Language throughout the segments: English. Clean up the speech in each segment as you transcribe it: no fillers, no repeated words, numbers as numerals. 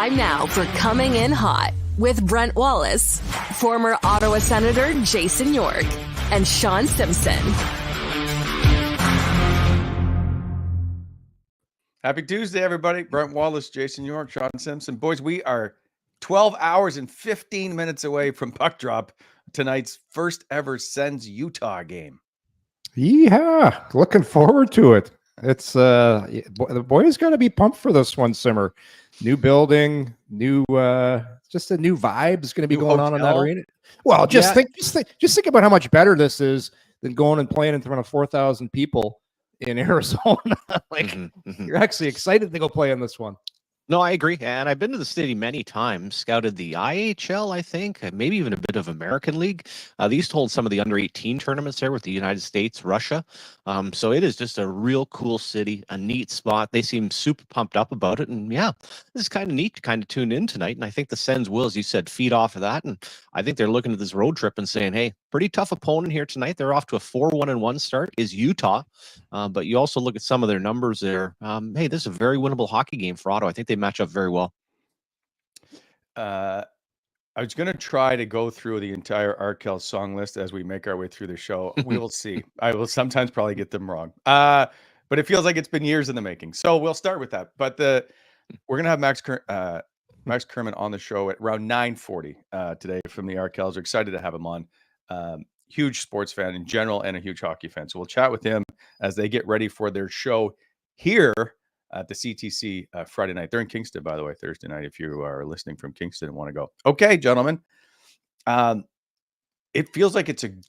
Time now for Coming In Hot with Brent Wallace, former Ottawa Senator Jason York, and Shawn Simpson. Happy Tuesday, everybody. Brent Wallace, Jason York, Shawn Simpson. Boys, we are 12 hours and 15 minutes away from puck drop, tonight's first ever Sens Utah game. Yeah, looking forward to it. It's the boys got to be pumped for this one, Simmer. New building, just a new vibe is going to be going on in that arena. Well, just think about how much better this is than going and playing in front of 4,000 people in Arizona. You're actually excited to go play in this one. No, I agree. And I've been to the city many times, scouted the IHL, I think, maybe even a bit of American League. They used to hold some of the under-18 tournaments there with the United States, Russia. So it is just a real cool city, a neat spot. They seem super pumped up about it. And yeah, this is kind of neat to kind of tune in tonight. And I think the Sens will, as you said, feed off of that. And I think they're looking at this road trip and saying, hey, pretty tough opponent here tonight. They're off to a 4-1-1 start, is Utah. But you also look at some of their numbers there. Hey, this is a very winnable hockey game for Ottawa. I think they match up very well. I was going to try to go through the entire Arkells song list as we make our way through the show. We will see. I will sometimes probably get them wrong. But it feels like it's been years in the making. So we'll start with that. But we're going to have Max Kerman on the show at around 9:40 today from the Arkells. We're excited to have him on. Huge sports fan in general and a huge hockey fan. So we'll chat with him as they get ready for their show here at the CTC Friday night. They're in Kingston, by the way, Thursday night, if you are listening from Kingston and want to go. Okay, gentlemen. It feels like the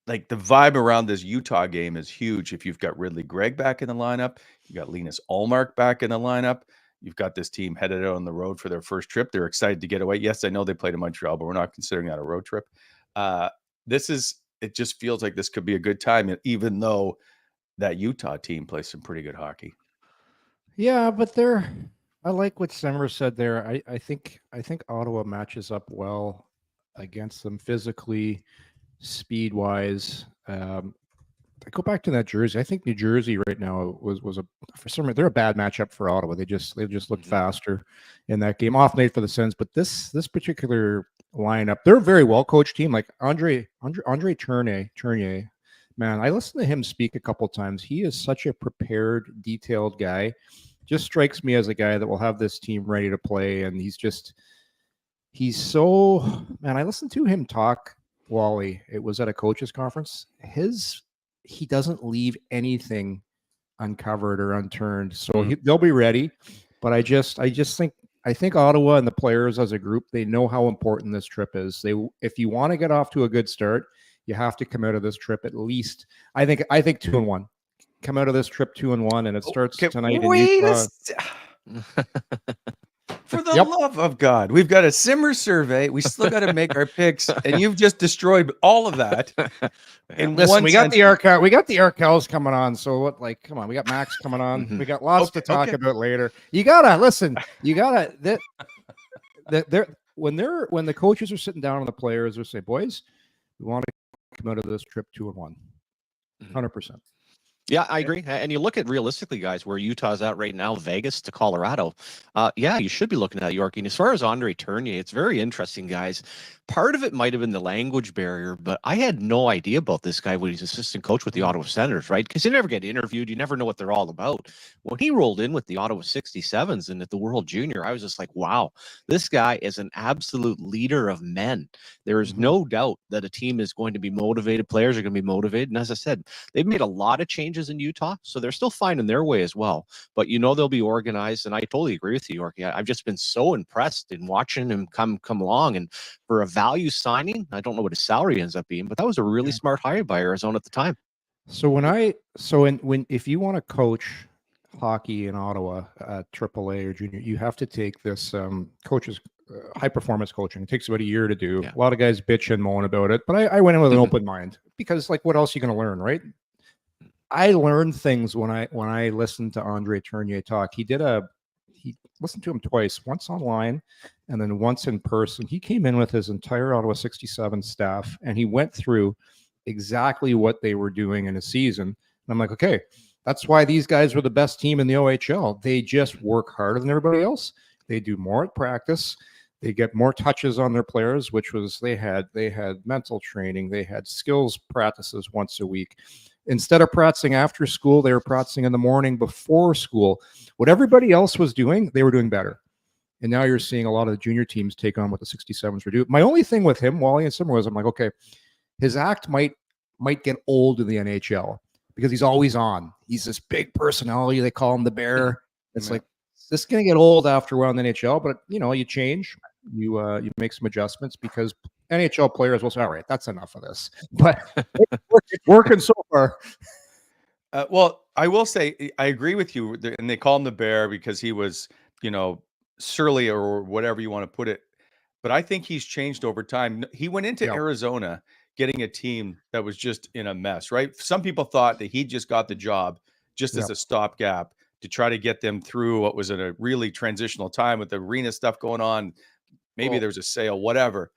vibe around this Utah game is huge. If you've got Ridley Gregg back in the lineup, you got Linus Ullmark back in the lineup, you've got this team headed out on the road for their first trip. They're excited to get away. Yes, I know they played in Montreal, but we're not considering that a road trip. It just feels like this could be a good time, even though that Utah team plays some pretty good hockey. Yeah, but I like what Simmer said there. I think Ottawa matches up well against them physically, speed wise. I go back to that Jersey. I think New Jersey right now was for some reason they're a bad matchup for Ottawa. They just looked faster in that game. Off night for the Sens, but this particular lineup, they're a very well coached team. Like Andre Tournier, man, I listened to him speak a couple times. He is such a prepared, detailed guy. Just strikes me as a guy that will have this team ready to play. And he's so, man, I listened to him talk, Wally. It was at a coaches conference. He doesn't leave anything uncovered or unturned. So they'll be ready. But I think Ottawa and the players as a group, they know how important this trip is. If you want to get off to a good start, you have to come out of this trip at least. I think 2-1. Come out of this trip 2-1, and it starts tonight in Utah. For the love of God, we've got a Simmer survey. We still got to make our picks, and you've just destroyed all of that. And listen, we got the Arkells coming on. So what? Like, come on, we got Max coming on. We got lots to talk about later. You gotta listen. You gotta when the coaches are sitting down with the players, they say, "Boys, we want to come out of this trip 2-1, 100%." Yeah, I agree. And you look at realistically, guys, where Utah's at right now, Vegas to Colorado. Yeah, you should be looking at York. And as far as Andre Tournier, it's very interesting, guys. Part of it might have been the language barrier, but I had no idea about this guy when he's assistant coach with the Ottawa Senators, right? Because you never get interviewed. You never know what they're all about. When he rolled in with the Ottawa 67s and at the World Junior, I was just like, wow, this guy is an absolute leader of men. There is no doubt that a team is going to be motivated. Players are going to be motivated. And as I said, they've made a lot of changes in Utah, so they're still finding their way as well. But they'll be organized, and I totally agree with you, Yorkie. I've just been so impressed in watching him come along, and for a value signing, I don't know what his salary ends up being, but that was a really smart hire by Arizona at the time. So if you want to coach hockey in Ottawa at AAA or junior, you have to take this coaches high performance coaching. It takes about a year to do. A lot of guys bitch and moan about it, but I went in with an open mind because, like, what else are you going to learn, right? I learned things when I listened to Andre Tournier talk. He listened to him twice, once online and then once in person. He came in with his entire Ottawa 67 staff and he went through exactly what they were doing in a season. And I'm like, okay, that's why these guys were the best team in the OHL. They just work harder than everybody else. They do more at practice. They get more touches on their players, which was they had mental training. They had skills practices once a week. Instead of practicing after school, they were practicing in the morning before school. What everybody else was doing, they were doing better. And now you're seeing a lot of the junior teams take on what the 67s were doing. My only thing with him, Wally and Simmer, was I'm like, okay, his act might get old in the NHL because he's always on. He's this big personality. They call him the Bear. It's like, this is going to get old after a while in the NHL, but you change, you make some adjustments because NHL players will say, all right, that's enough of this. But it's working so far. Well, I will say I agree with you, and they call him the Bear because he was, surly or whatever you want to put it. But I think he's changed over time. He went into Arizona getting a team that was just in a mess, right? Some people thought that he just got the job just as a stopgap to try to get them through what was a really transitional time with the arena stuff going on. Maybe there's a sale, whatever.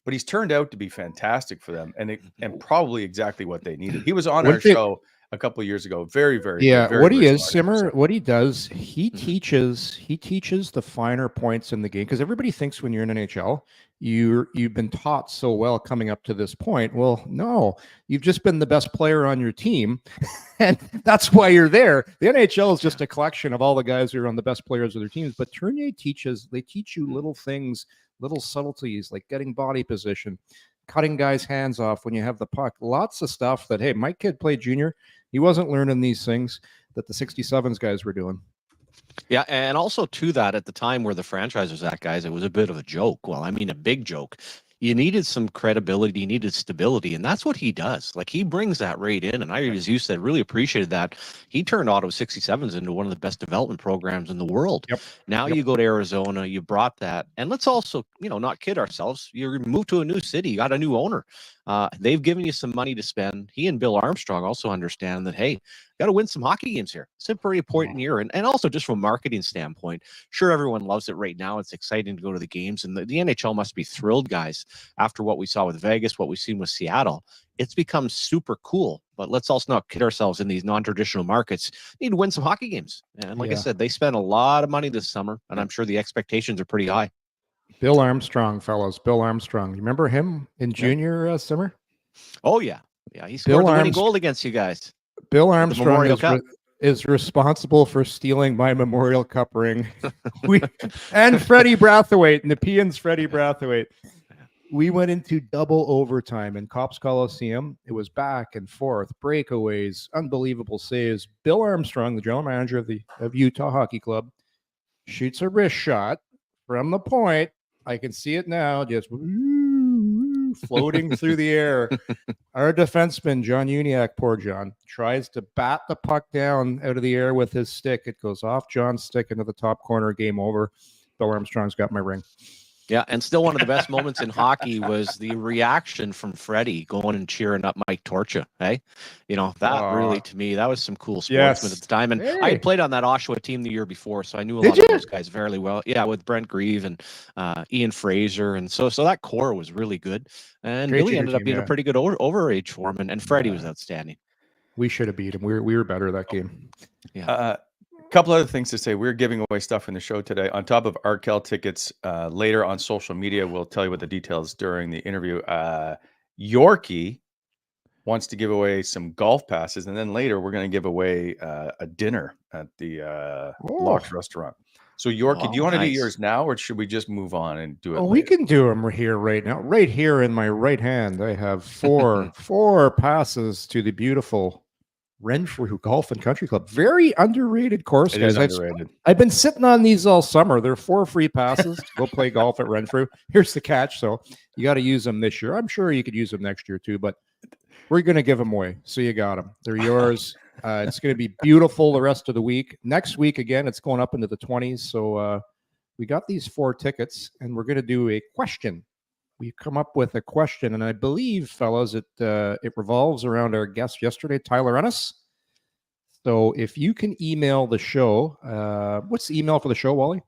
But he's turned out to be fantastic for them, and probably exactly what they needed. He was on our show a couple of years ago. Very, very good. Very, what he is, Simmer, what he does, he teaches the finer points in the game, because everybody thinks when you're in NHL, you've been taught so well coming up to this point. Well, no, you've just been the best player on your team, and that's why you're there. The NHL is just a collection of all the guys who are on the best players of their teams. But Tournier teach you little things, little subtleties like getting body position, cutting guys' hands off when you have the puck. Lots of stuff that, hey, my kid played junior. He wasn't learning these things that the 67s guys were doing. Yeah, and also to that, at the time where the franchise was at, guys, it was a bit of a joke. Well, I mean, a big joke. You needed some credibility, you needed stability, and that's what he does. Like, he brings that right in, and I, as you said, really appreciated that. He turned Ottawa 67s into one of the best development programs in the world. Now you go to Arizona, you brought that, and let's also, not kid ourselves. You moved to a new city, you got a new owner. They've given you some money to spend. He and Bill Armstrong also understand that, hey, got to win some hockey games here. It's a pretty important year. And also just from a marketing standpoint, sure, everyone loves it right now. It's exciting to go to the games. And the NHL must be thrilled, guys, after what we saw with Vegas, what we've seen with Seattle. It's become super cool. But let's also not kid ourselves in these non-traditional markets. Need to win some hockey games. And like I said, they spent a lot of money this summer, and I'm sure the expectations are pretty high. Bill Armstrong, fellows. Bill Armstrong. You remember him in junior, Simmer? Oh, yeah. Yeah, he scored the winning goal against you guys. Bill Armstrong is responsible for stealing my Memorial Cup ring. And Freddie Brathwaite, Nepean's Freddie Brathwaite. We went into double overtime in Copps Coliseum. It was back and forth, breakaways, unbelievable saves. Bill Armstrong, the general manager of Utah Hockey Club, shoots a wrist shot from the point. I can see it now, just floating through the air. Our defenseman, John Uniacke, poor John, tries to bat the puck down out of the air with his stick. It goes off John's stick into the top corner. Game over. Bill Armstrong's got my ring. Yeah, and still one of the best moments in hockey was the reaction from Freddie going and cheering up Mike Torcha. Hey, that really, to me, that was some cool sportsmen at the time. And I had played on that Oshawa team the year before, so I knew a lot of those guys fairly well. Yeah, with Brent Grieve and Ian Fraser, and so that core was really good. And really ended up being a pretty good overage for him. And Freddie was outstanding. We should have beat him. We were better that game. Yeah. Couple other things to say. We're giving away stuff in the show today. On top of Arkell tickets, later on social media, we'll tell you what the details during the interview. Yorkie wants to give away some golf passes, and then later we're going to give away a dinner at the Locks restaurant. So Yorkie, do you want to do yours now, or should we just move on and do it? We can do them here right now. Right here in my right hand, I have four passes to the beautiful Renfrew Golf and Country Club. Very underrated course, guys. I've been sitting on these all summer. They're 4 free passes to go play golf at Renfrew. Here's the catch, so you got to use them this year. I'm sure you could use them next year too, but we're going to give them away. So you got them. They're yours. It's going to be beautiful the rest of the week. Next week, again, it's going up into the 20s. So we got these 4 tickets, and we're going to do a question. We come up with a question, and I believe, fellas, it revolves around our guest yesterday, Tyler Ennis. So if you can email the show, what's the email for the show, Wally?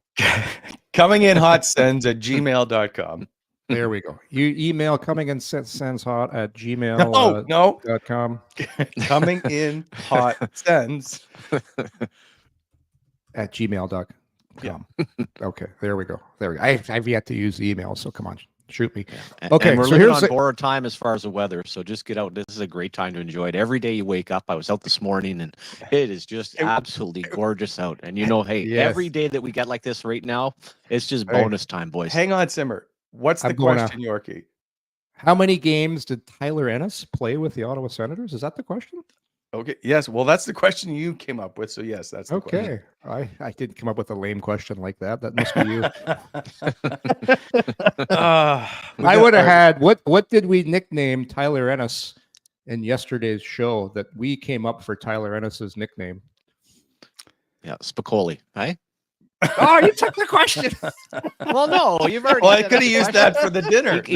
cominginhotsends@gmail.com. There we go. You email cominginsenshot@gmail.com. No. Cominginhotsends @gmail.com. come. Okay, there we go. I've yet to use the email, so come on, shoot me. And, Okay, and we're so living here's on borrowed time as far as the weather, so just get out. This is a great time to enjoy it. Every day you wake up. I was out this morning, and it is just absolutely gorgeous out. And hey, Yes. every day that we get like this right now, it's just Hey, bonus time, boys. Hang on, Simmer. What's the I'm going question, Yorkie? how many games did Tyler Ennis play with the Ottawa Senators? Is that the question? Okay. Yes. Well, that's the question you came up with. So yes, that's the question. Okay. I didn't come up with a lame question like that. That must be you. I would have had what did we nickname Tyler Ennis in yesterday's show that we came up for Tyler Ennis's nickname? Yeah, Spicoli, right? Oh, you took the question. Well, no, you've already. Well, I could have used that for the dinner. He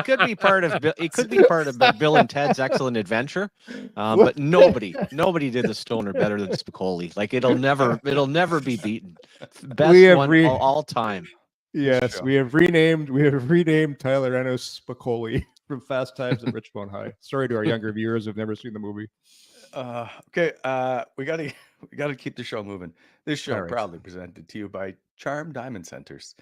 could be part of. He could be part of Bill and Ted's Excellent Adventure, but nobody did the Stoner better than Spicoli. Like it'll never be beaten. Best one all time. Yes, we have renamed Tyler Ennis Spicoli from Fast Times at Richmond High. Sorry to our younger viewers who've never seen the movie. Okay. We gotta keep the show moving. This show proudly presented to you by Charm Diamond Centers.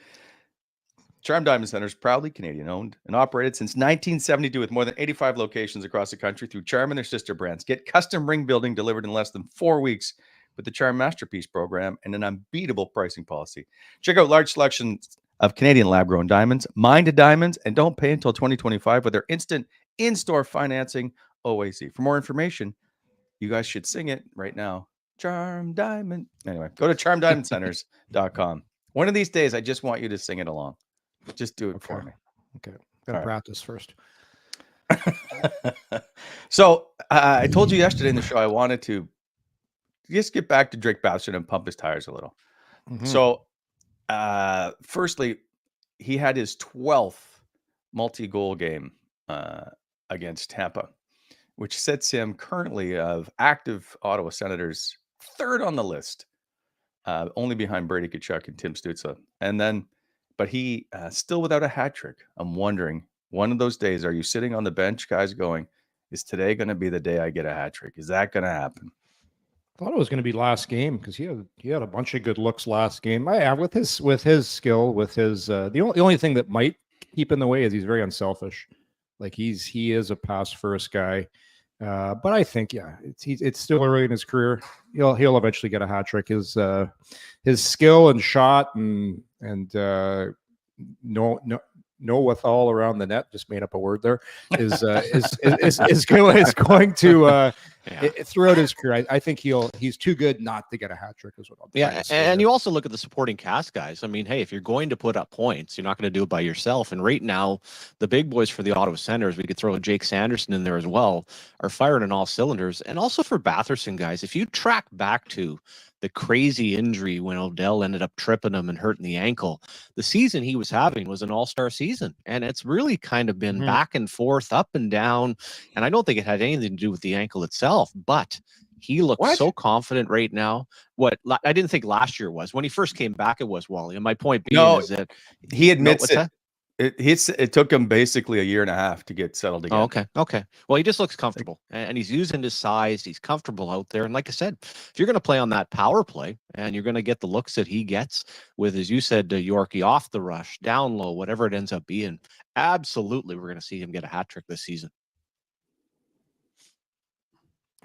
Charm Diamond Centers, proudly Canadian owned and operated since 1972 with more than 85 locations across the country through Charm and their sister brands. Get custom ring building delivered in less than 4 weeks with the Charm Masterpiece program and an unbeatable pricing policy. Check out large selections of Canadian lab-grown diamonds, mined diamonds, and don't pay until 2025 with their instant in-store financing OAC. For more information, you guys should sing it right now. Charm Diamond. Anyway, go to charmdiamondcenters.com. One of these days, I just want you to sing it along. Just do it for me. Okay. Gotta practice first. So I told you yesterday in the show I wanted to just get back to Drake Batherson and pump his tires a little. Mm-hmm. So firstly, he had his 12th multi-goal game against Tampa, which sets him currently of active Ottawa Senators third on the list, only behind Brady Tkachuk and Tim Stützle. But he still without a hat trick. I'm wondering, one of those days, are you sitting on the bench, guys, going, is today going to be the day I get a hat trick? Is that going to happen? I thought it was going to be last game because he had a bunch of good looks last game. Yeah, with his skill, with his the only thing that might keep in the way is he's very unselfish. Like he is a pass first guy. But I think, it's still early in his career. He'll eventually get a hat trick. His skill and shot and no withal around the net, just made up a word there, is going to throughout his career. I think he's too good not to get a hat trick as well. And you also look at the supporting cast guys. I mean, hey, if you're going to put up points, you're not going to do it by yourself. And right now, the big boys for the Ottawa Senators, we could throw Jake Sanderson in there as well, are firing on all cylinders. And also for Batherson guys, if you track back to the crazy injury when Odell ended up tripping him and hurting the ankle, the season he was having was an all-star season. And it's really kind of been back and forth, up and down. And I don't think it had anything to do with the ankle itself, but he looks so confident right now. What I didn't think last year was. When he first came back, it was, Wally. And my point being is that he admits it. It took him basically a year and a half to get settled again. Oh, okay. Well, he just looks comfortable, and he's using his size. He's comfortable out there. And like I said, if you're going to play on that power play and you're going to get the looks that he gets with, as you said, Yorkie, off the rush, down low, whatever it ends up being, absolutely we're going to see him get a hat trick this season.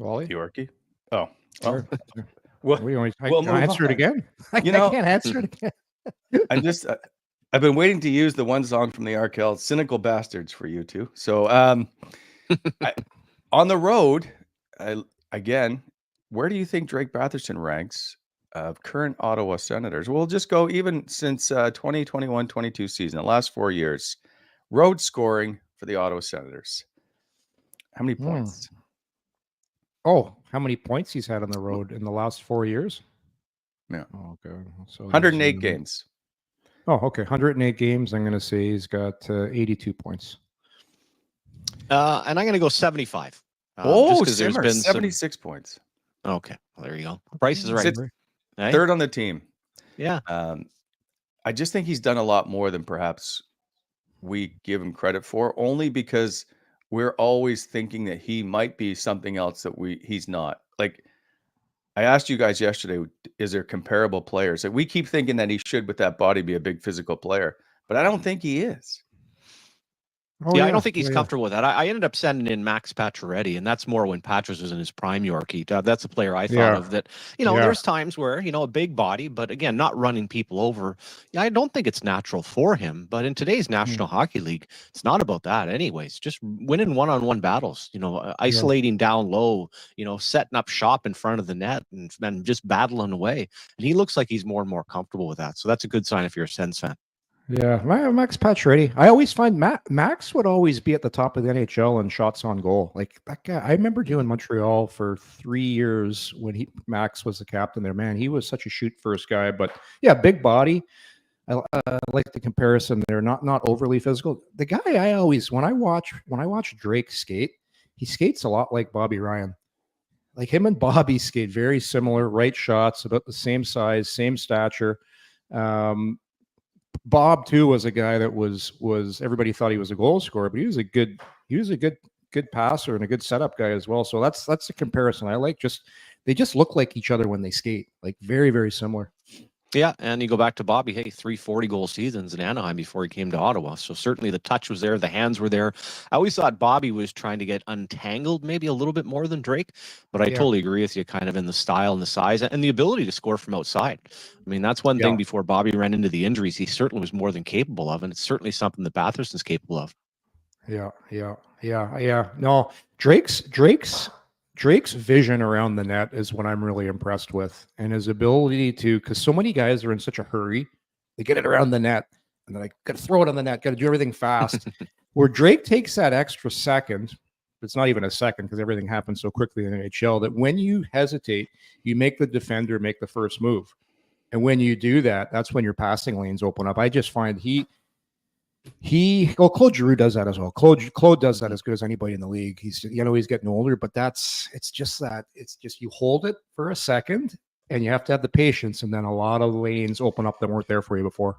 Wally? Yorkie? Oh. Sure. Well, we'll answer it again. I can't answer it again. I've been waiting to use the one song from the Arkells, Cynical Bastards, for you two. So on the road, again, where do you think Drake Batherson ranks of current Ottawa Senators? We'll just go even since 2021-22 season, the last 4 years. Road scoring for the Ottawa Senators. How many points? Oh, how many points he's had on the road in the last 4 years? Yeah. Oh, okay. So 108 games. Oh, okay. 108 games. I'm going to say he's got 82 points. And I'm going to go 75. There's been 76 points. Okay. Well, there you go. Price is right. Third on the team. Yeah. I just think he's done a lot more than perhaps we give him credit for, only because we're always thinking that he might be something else that he's not. Like, I asked you guys yesterday, is there comparable players? Like, we keep thinking that he should, with that body, be a big physical player, but I don't think he is. Oh, I don't think he's comfortable with that. I ended up sending in Max Pacioretty, and that's more when Patrick was in his prime, Yorkie. That's a player I thought of that, there's times where, a big body, but again, not running people over. I don't think it's natural for him, but in today's National Hockey League, it's not about that anyways. Just winning one-on-one battles, isolating down low, setting up shop in front of the net and just battling away. And he looks like he's more and more comfortable with that. So that's a good sign if you're a Sens fan. Yeah, Max Pacioretty. I always find Max would always be at the top of the NHL in shots on goal. Like that guy, I remember doing Montreal for 3 years when Max was the captain there. Man, he was such a shoot first guy, but yeah, big body. I like the comparison there. Not overly physical. The guy I always when I watch Drake skate, he skates a lot like Bobby Ryan. Like him and Bobby skate very similar, right shots, about the same size, same stature. Bob too was a guy that was everybody thought he was a goal scorer, but he was a good passer and a good setup guy as well. So that's a comparison I like. They just look like each other when they skate, like very, very similar. Yeah, and you go back to Bobby, 3 40-goal seasons in Anaheim before he came to Ottawa. So certainly the touch was there, the hands were there. I always thought Bobby was trying to get untangled maybe a little bit more than Drake, but I totally agree with you kind of in the style and the size and the ability to score from outside. I mean, that's one thing before Bobby ran into the injuries, he certainly was more than capable of, and it's certainly something that Batherson's capable of. Yeah. No, Drake's vision around the net is what I'm really impressed with, and his ability to, because so many guys are in such a hurry, they get it around the net and they're like, got to throw it on the net, got to do everything fast. Where Drake takes that extra second, it's not even a second because everything happens so quickly in the NHL, that when you hesitate, you make the defender make the first move. And when you do that, that's when your passing lanes open up. I just find Claude Giroux does that as well. Claude does that as good as anybody in the league. He's getting older, but it's just you hold it for a second and you have to have the patience, and then a lot of lanes open up that weren't there for you before.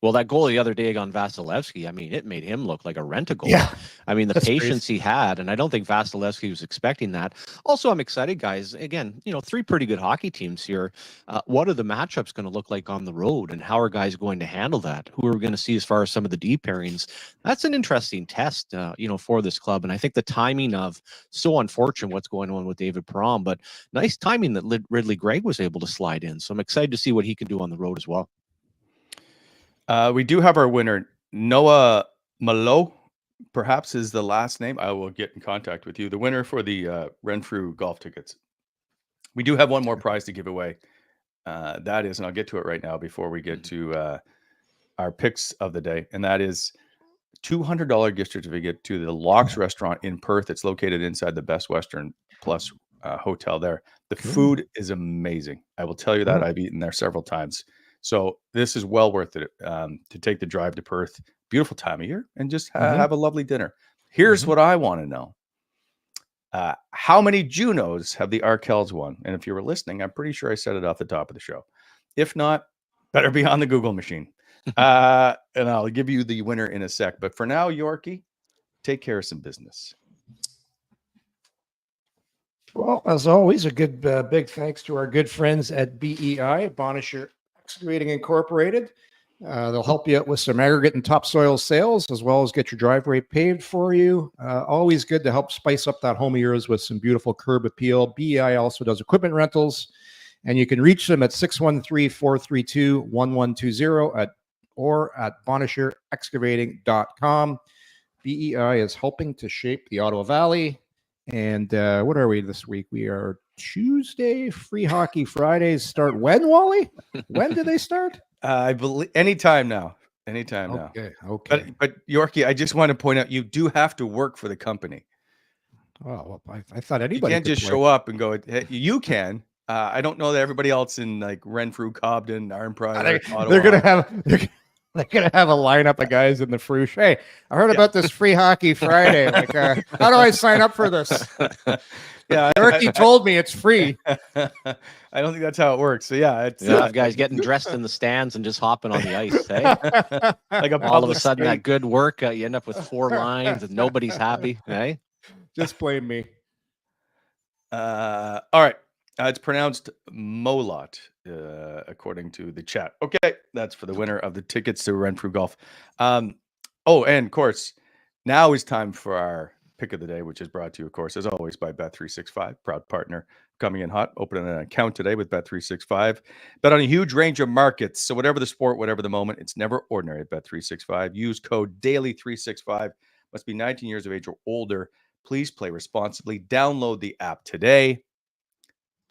Well, that goal the other day on Vasilevsky, I mean, it made him look like a rent-a-goal. Yeah, I mean, the patience he had, and I don't think Vasilevsky was expecting that. Also, I'm excited, guys. Again, 3 pretty good hockey teams here. What are the matchups going to look like on the road, and how are guys going to handle that? Who are we going to see as far as some of the deep pairings? That's an interesting test, for this club. And I think the timing of, so unfortunate what's going on with David Perron, but nice timing that Ridley Gregg was able to slide in. So I'm excited to see what he can do on the road as well. We do have our winner. Noah Malo, perhaps is the last name. I will get in contact with you. The winner for the Renfrew golf tickets. We do have one more prize to give away. That is, and I'll get to it right now before we get to our picks of the day. And that is $200 gift certificate to the Locks restaurant in Perth. It's located inside the Best Western Plus hotel there. The food is amazing. I will tell you that. I've eaten there several times. So this is well worth it to take the drive to Perth. Beautiful time of year, and just have a lovely dinner. Here's what I want to know. How many Junos have the Arkells won? And if you were listening, I'm pretty sure I said it off the top of the show. If not, better be on the Google machine. And I'll give you the winner in a sec. But for now, Yorkie, take care of some business. Well, as always, a good big thanks to our good friends at BEI, Bonisher Excavating Incorporated. They'll help you out with some aggregate and topsoil sales, as well as get your driveway paved for you. Always good to help spice up that home of yours with some beautiful curb appeal. BEI also does equipment rentals, and you can reach them at 613-432-1120 or at bonisherexcavating.com. BEI is helping to shape the Ottawa Valley. And what are we this week? We are Tuesday. Free Hockey Fridays start when, Wally? When do they start? I believe anytime now. Okay. But Yorkie, I just want to point out, you do have to work for the company. Oh, well, I thought anybody. You can't just show up and go. Hey, you can. I don't know that everybody else in like Renfrew, Cobden, Arnprior, Ottawa. They're gonna have a lineup of guys in the Fruche. Hey, I heard about this Free Hockey Friday. Like, how do I sign up for this? Yeah, Yorkie told me it's free. I don't think that's how it works. So yeah, it's guys getting dressed in the stands and just hopping on the ice. Hey? Like all of a sudden, that good work, you end up with 4 lines and nobody's happy. Hey, just blame me. All right. It's pronounced Molot, according to the chat. Okay, that's for the winner of the tickets to Renfrew Golf. Oh, and of course, now is time for our pick of the day, which is brought to you, of course, as always, by Bet365, proud partner coming in hot. Opening an account today with Bet365. Bet on a huge range of markets. So whatever the sport, whatever the moment, it's never ordinary at Bet365. Use code DAILY365. Must be 19 years of age or older. Please play responsibly. Download the app today.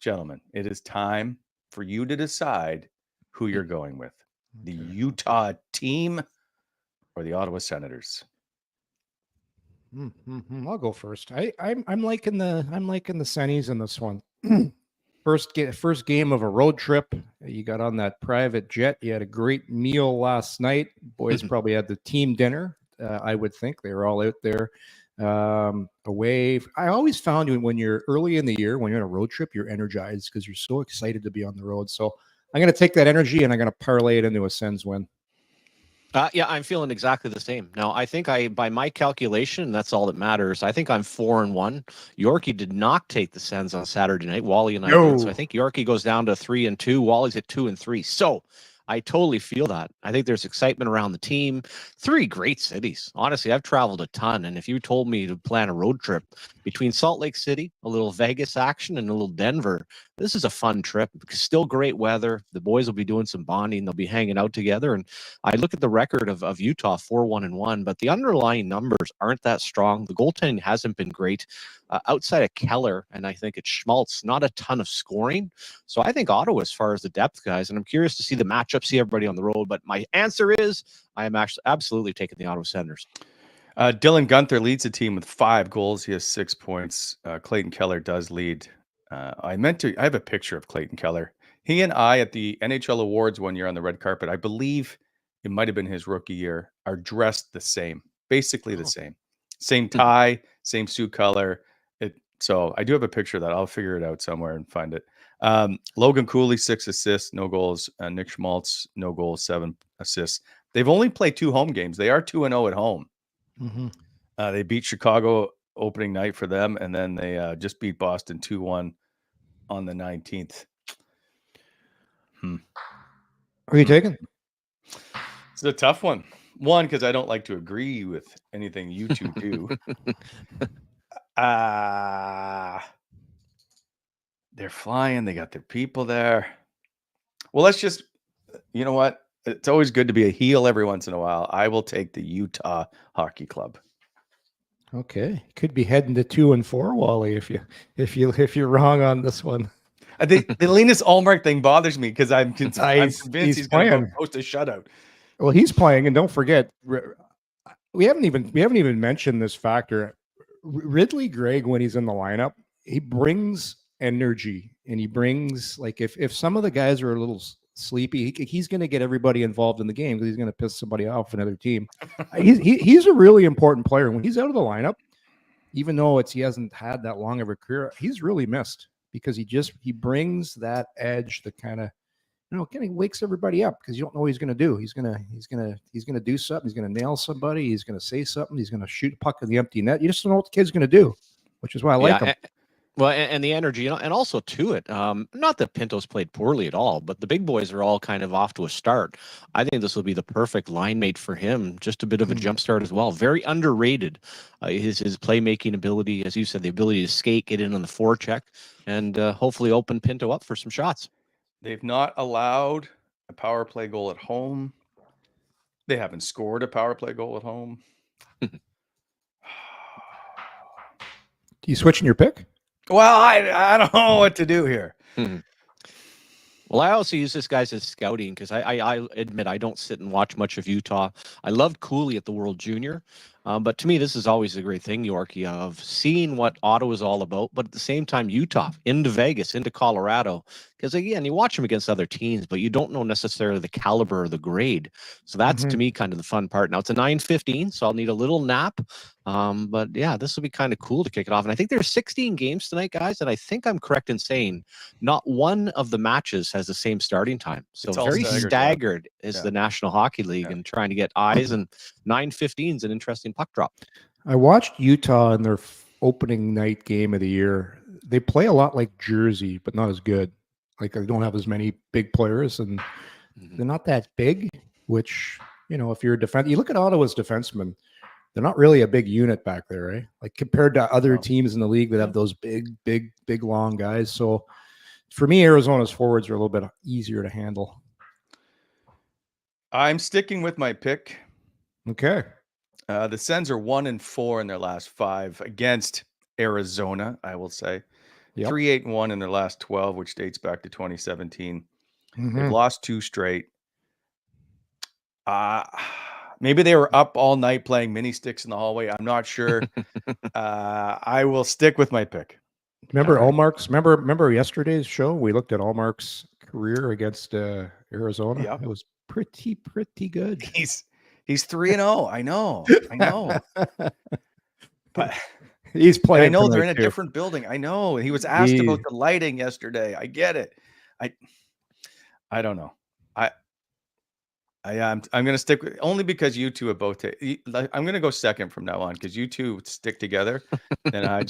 Gentlemen, it is time for you to decide who you're going with. The Utah team or the Ottawa Senators. I'll go first. I'm liking the Sennies in this one. First game of a road trip. You got on that private jet. You had a great meal last night. Boys probably had the team dinner. I would think they were all out there away. I always found when you're early in the year, when you're on a road trip, you're energized because you're so excited to be on the road. So I'm going to take that energy and I'm going to parlay it into a Sens win. Yeah, I'm feeling exactly the same. Now, I think by my calculation, that's all that matters. I think I'm 4-1. Yorkie did not take the Sens on Saturday night. Wally and I did. So I think Yorkie goes down to 3-2. Wally's at 2-3. So I totally feel that. I think there's excitement around the team. 3 great cities. Honestly, I've traveled a ton. And if you told me to plan a road trip between Salt Lake City, a little Vegas action, and a little Denver, this is a fun trip. Still great weather. The boys will be doing some bonding. They'll be hanging out together. And I look at the record of Utah, 4-1-1, but the underlying numbers aren't that strong. The goaltending hasn't been great. Outside of Keller, and I think it's Schmaltz, not a ton of scoring. So I think Ottawa, as far as the depth guys, and I'm curious to see the matchup, see everybody on the road. But my answer is I am actually absolutely taking the Ottawa Senators. Dylan Guenther leads the team with 5 goals. He has 6 points. Clayton Keller does lead. I have a picture of Clayton Keller. He and I at the NHL Awards one year on the red carpet, I believe it might have been his rookie year, are dressed the same, basically the same. Same tie, same suit color. So I do have a picture of that. I'll figure it out somewhere and find it. Logan Cooley, 6 assists, no goals. Nick Schmaltz, no goals, 7 assists. They've only played 2 home games. They are 2-0 at home. They beat Chicago opening night for them, and then they just beat Boston 2-1 on the 19th. Who are you taking? It's a tough one. One, because I don't like to agree with anything you two do. They're flying. They got their people there. Well, let's just, you know what? It's always good to be a heel every once in a while. I will take the Utah Hockey Club. Okay, could be heading to 2-4, Wally, if you're wrong on this one. The Linus Ullmark thing bothers me because I'm convinced he's going to post a shutout. Well, he's playing, and don't forget, we haven't even mentioned this factor. Ridley Gregg, when he's in the lineup, he brings energy, and he brings, like, if some of the guys are a little sleepy, he's going to get everybody involved in the game because he's going to piss somebody off another team. He's a really important player. When he's out of the lineup, even though he hasn't had that long of a career, he's really missed because he brings that edge that kind of kind of wakes everybody up because you don't know what he's going to do. He's going to do something. He's going to nail somebody. He's going to say something. He's going to shoot a puck in the empty net. You just don't know what the kid's going to do, which is why I like him. Well, and the energy, and also to it, not that Pinto's played poorly at all, but the big boys are all kind of off to a start. I think this will be the perfect line mate for him. Just a bit of a jump start as well. Very underrated. His playmaking ability, as you said, the ability to skate, get in on the forecheck, and hopefully open Pinto up for some shots. They've not allowed a power play goal at home. They haven't scored a power play goal at home. You switching your pick? Well, I don't know what to do here. Well, I also use this guys as scouting because I admit I don't sit and watch much of Utah. I loved Cooley at the World Junior. But to me, this is always a great thing, Yorkie, of seeing what Ottawa's all about, but at the same time, Utah, into Vegas, into Colorado. Because, again, you watch them against other teams, but you don't know necessarily the caliber or the grade. So that's, to me, kind of the fun part. Now, it's a 9:15, so I'll need a little nap. But, yeah, this will be kind of cool to kick it off. And I think there's 16 games tonight, guys, and I think I'm correct in saying not one of the matches has the same starting time. So It's all very staggered yeah. is the National Hockey League and trying to get eyes, and 9:15 is an interesting puck drop. I watched Utah in their opening night game of the year. they play a lot like Jersey, but not as good. Like they don't have as many big players, and they're not that big. Which if you're a defense, you look at Ottawa's defensemen. They're not really a big unit back there, right? Like compared to other teams in the league that have those big, long guys. So for me, Arizona's forwards are a little bit easier to handle. I'm sticking with my pick. Okay. The Sens are 1-4 in their last 5 against Arizona, I will say. 3-8-1 in their last 12, which dates back to 2017. They've lost 2 straight. Maybe they were up all night playing mini sticks in the hallway. I'm not sure. I will stick with my pick. Remember Ullmark's? Remember yesterday's show? We looked at Ullmark's career against Arizona. Yep. It was pretty good. He's 3-0. I know. But he's playing. I know they're in a different building. I know. He was asked about the lighting yesterday. I get it. I don't know. I'm going to stick with only because you two have both. I'm going to go second from now on because you two stick together, and I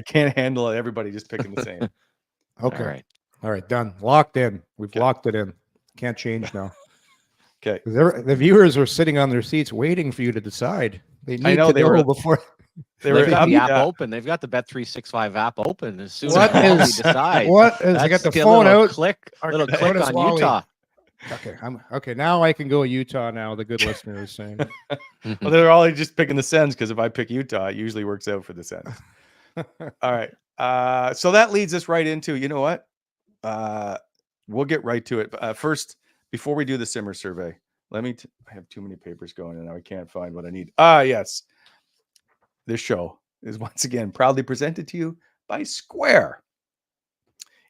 can't handle it. Everybody just picking the same. Okay. All right. Done. Locked in. We've locked it in. Can't change now. Okay. The viewers are sitting on their seats waiting for you to decide. They need to they know were before. They've got the app open. They've got the Bet365 app open. As soon as Wally decides, I got the phone out. Little click on Wally? Utah. Okay, okay. Now I can go Utah. Now the good listener is saying. Well, they're all just picking the Sens because if I pick Utah, it usually works out for the Sens. All right. So that leads us right into what? We'll get right to it. First, before we do the Simmer survey, let me. I have too many papers going, and now I can't find what I need. Yes. This show is once again proudly presented to you by Square.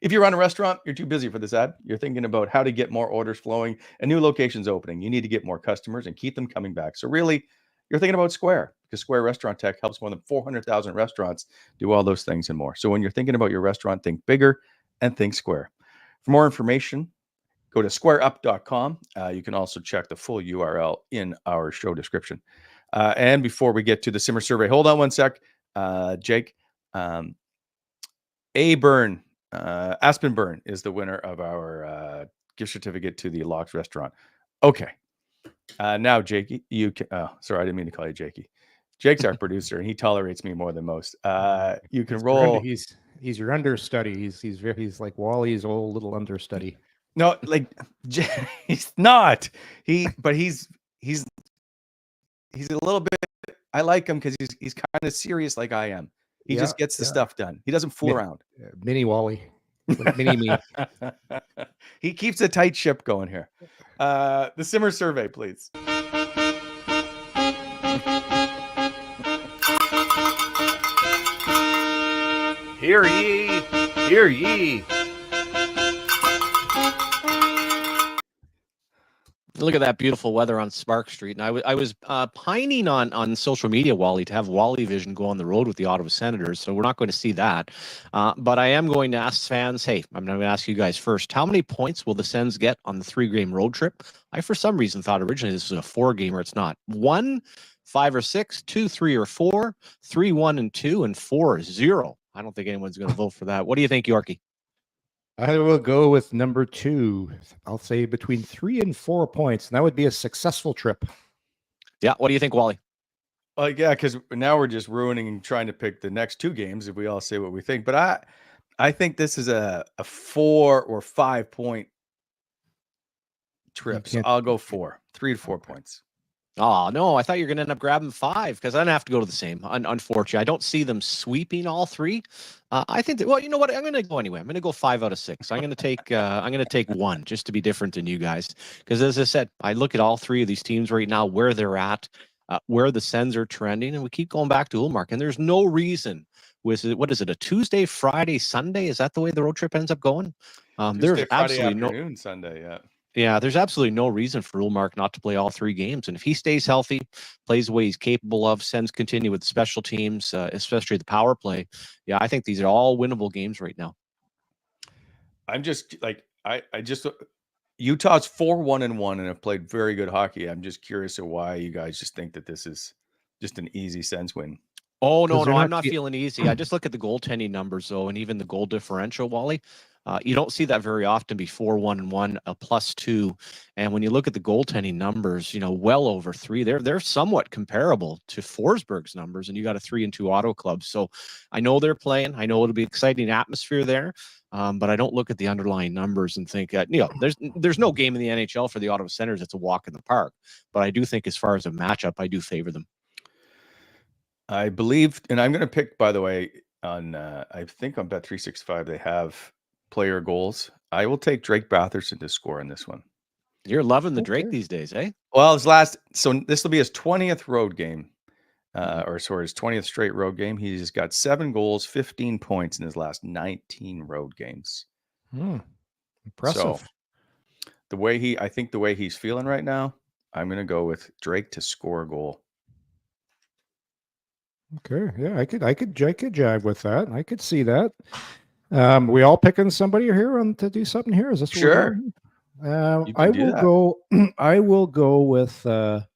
If you run a restaurant, you're too busy for this ad. You're thinking about how to get more orders flowing and new locations opening. You need to get more customers and keep them coming back. So really, you're thinking about Square because Square Restaurant Tech helps more than 400,000 restaurants do all those things and more. So when you're thinking about your restaurant, think bigger and think Square. For more information, go to squareup.com. You can also check the full URL in our show description. And before we get to the Simmer survey, hold on one sec, Jake. Aspen Burn is the winner of our gift certificate to the Locks restaurant. Okay. Now, Jakey, you can. Sorry, I didn't mean to call you Jakey. Jake's our producer, and he tolerates me more than most. You can roll. He's your understudy. He's like Wally's old little understudy. No, like he's not. But he's a little bit. I like him because he's kind of serious, like I am. He just gets the stuff done. He doesn't fool around. Mini Wally. Mini me. He keeps a tight ship going here. The Simmer survey, please. Hear ye, hear ye. Look at that beautiful weather on Spark Street. And I was pining on social media, Wally, to have Wally Vision go on the road with the Ottawa Senators. So we're not going to see that. But I am going to ask fans, hey, I'm going to ask you guys first, how many points will the Sens get on the 3-game road trip? I, for some reason, thought originally this was a 4-gamer. It's not. 1, 5 or 6, 2, 3 or 4, 3, 1 and 2, and 4 0. I don't think anyone's going to vote for that. What do you think, Yorkie? I will go with number 2. I'll say between 3 and 4 points. And that would be a successful trip. Yeah. What do you think, Wally? Yeah, because now we're just ruining and trying to pick the next 2 games if we all say what we think. But I think this is a 4 or 5 point trip. So I'll go 4, 3 to 4 points. Oh, no, I thought you were going to end up grabbing 5 because I don't have to go to the same. Unfortunately, I don't see them sweeping all 3. I think that, well, you know what? I'm going to go anyway. I'm going to go 5 out of 6. I'm going to take 1 just to be different than you guys. Because as I said, I look at all 3 of these teams right now, where they're at, where the Sens are trending, and we keep going back to Ullmark. And there's no reason what is it? A Tuesday, Friday, Sunday? Is that the way the road trip ends up going? There's absolutely no Sunday. Yeah. Yeah, there's absolutely no reason for Ullmark not to play all 3 games. And if he stays healthy, plays the way he's capable of, Sens continue with special teams, especially the power play. Yeah, I think these are all winnable games right now. I'm just like, Utah's 4-1-1 and have played very good hockey. I'm just curious of why you guys just think that this is just an easy Sens win. Oh, 'Cause no, they're I'm not not fe- feeling easy. I just look at the goaltending numbers, though, and even the goal differential, Wally. You don't see that very often before 1-1, a +2. And when you look at the goaltending numbers, well over 3, they're somewhat comparable to Forsberg's numbers, and you got a 3-2 Auto Club. So I know they're playing. I know it'll be exciting atmosphere there, but I don't look at the underlying numbers and think that, there's no game in the NHL for the Ottawa Senators. It's a walk in the park. But I do think as far as a matchup, I do favor them. I believe, and I'm going to pick, by the way, on I think on Bet365 they have player goals. I will take Drake Batherson to score in this one. You're loving the Drake Okay. these days, eh? Well, so this will be his 20th road game, his 20th straight road game. He's got 7 goals, 15 points in his last 19 road games. Impressive. So I think the way he's feeling right now, I'm going to go with Drake to score a goal. Okay, yeah, I could jive with that. I could see that. We all picking somebody here to do something here. Is this what we're Sure. doing? You I can do will that. go. I will go with. I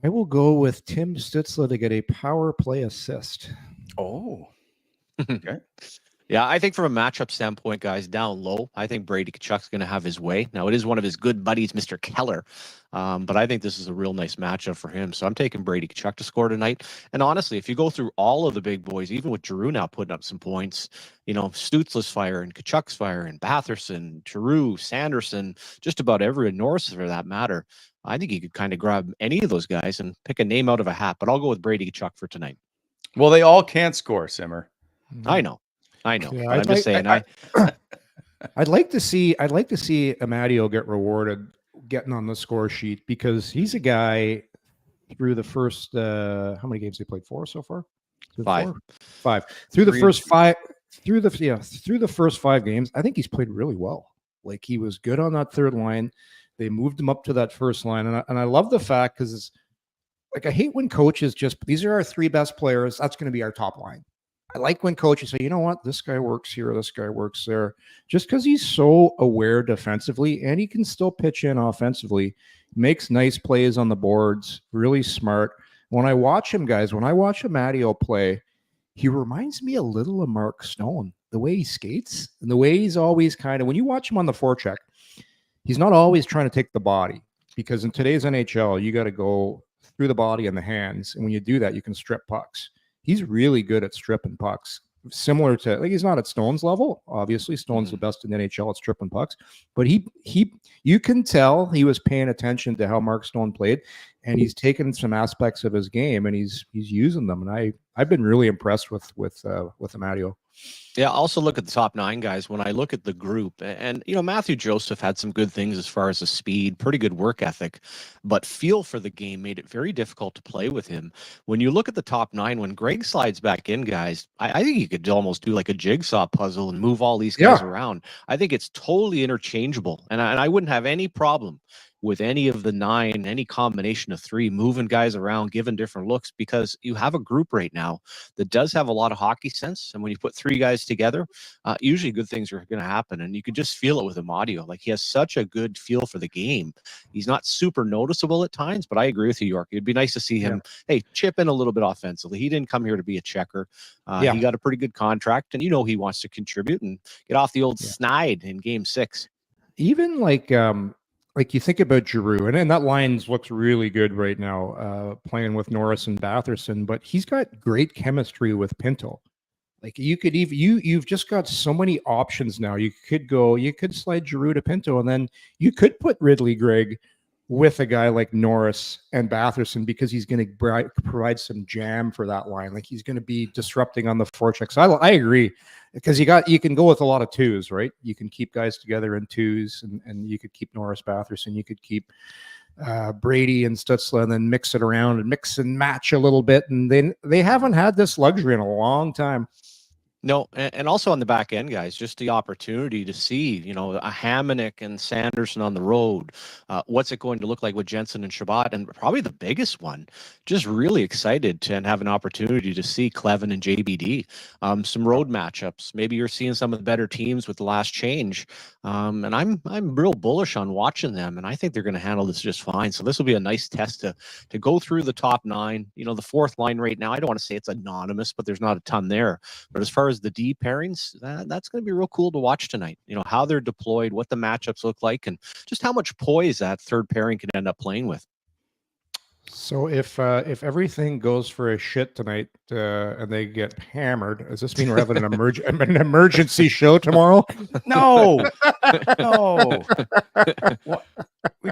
will go with Tim Stützle to get a power play assist. Oh, okay. Yeah, I think from a matchup standpoint, guys, down low, I think Brady Tkachuk's going to have his way. Now, it is one of his good buddies, Mr. Keller, but I think this is a real nice matchup for him. So I'm taking Brady Tkachuk to score tonight. And honestly, if you go through all of the big boys, even with Giroux now putting up some points, Stützle's firing, Tkachuk's firing, Batherson, Giroux, Sanderson, just about everyone, Norris for that matter. I think you could kind of grab any of those guys and pick a name out of a hat, but I'll go with Brady Tkachuk for tonight. Well, they all can't score, Simmer. I know. Yeah, But I'm just saying. I'd like to see Amadio get rewarded getting on the score sheet, because he's a guy through the first how many games he played? 4 so far? 5. 5. Through the 3 first 5 through the first 5 games, I think he's played really well. Like, he was good on that third line. They moved him up to that first line, and I love the fact, because I hate when coaches these are our 3 best players, that's going to be our top line. I like when coaches say, you know what, this guy works here, this guy works there, just because he's so aware defensively and he can still pitch in offensively, makes nice plays on the boards, really smart. When I watch him, guys, when I watch Amadio play, he reminds me a little of Mark Stone, the way he skates and the way he's always when you watch him on the forecheck, he's not always trying to take the body, because in today's NHL, you got to go through the body and the hands. And when you do that, you can strip pucks. He's really good at stripping pucks, similar to, he's not at Stone's level. Obviously, Stone's the best in the NHL at stripping pucks, but you can tell he was paying attention to how Mark Stone played, and he's taken some aspects of his game and he's using them. And I've been really impressed with Amadio. Yeah, also look at the top 9 guys. When I look at the group, and Matthew Joseph had some good things as far as the speed, pretty good work ethic, but feel for the game made it very difficult to play with him. When you look at the top 9, when Greg slides back in, guys, I think you could almost do like a jigsaw puzzle and move all these guys around. I think it's totally interchangeable, and I wouldn't have any problem with any of the 9, any combination of 3, moving guys around, giving different looks, because you have a group right now that does have a lot of hockey sense. And when you put 3 guys together, usually good things are going to happen. And you could just feel it with Amadio. Like, he has such a good feel for the game. He's not super noticeable at times, but I agree with you, York. It'd be nice to see him, chip in a little bit offensively. He didn't come here to be a checker. He got a pretty good contract, and he wants to contribute and get off the old snide in Game 6. Even like you think about Giroux, and that line looks really good right now, playing with Norris and Batherson, but he's got great chemistry with Pinto. Like, you could even you've just got so many options now. You could slide Giroux to Pinto, and then you could put Ridley Gregg with a guy like Norris and Batherson, because he's going to provide some jam for that line. Like, he's going to be disrupting on the forecheck. So I agree, because you can go with a lot of 2s, right? You can keep guys together in 2s, and you could keep Norris, Batherson. You could keep Brady and Stützle, and then mix it around and mix and match a little bit. And they haven't had this luxury in a long time. No, and also on the back end, guys, just the opportunity to see, a Hamonic and Sanderson on the road. What's it going to look like with Jensen and Shabbat? And probably the biggest one, just really excited to have an opportunity to see Clevin and JBD. Some road matchups. Maybe you're seeing some of the better teams with the last change. And I'm real bullish on watching them, and I think they're going to handle this just fine. So this will be a nice test to go through the top 9. The fourth line right now, I don't want to say it's anonymous, but there's not a ton there. But as far as the D pairings, that's going to be real cool to watch tonight. How they're deployed, what the matchups look like, and just how much poise that third pairing can end up playing with. So if everything goes for a shit tonight and they get hammered, does this mean we're having an emergency show tomorrow? No, no.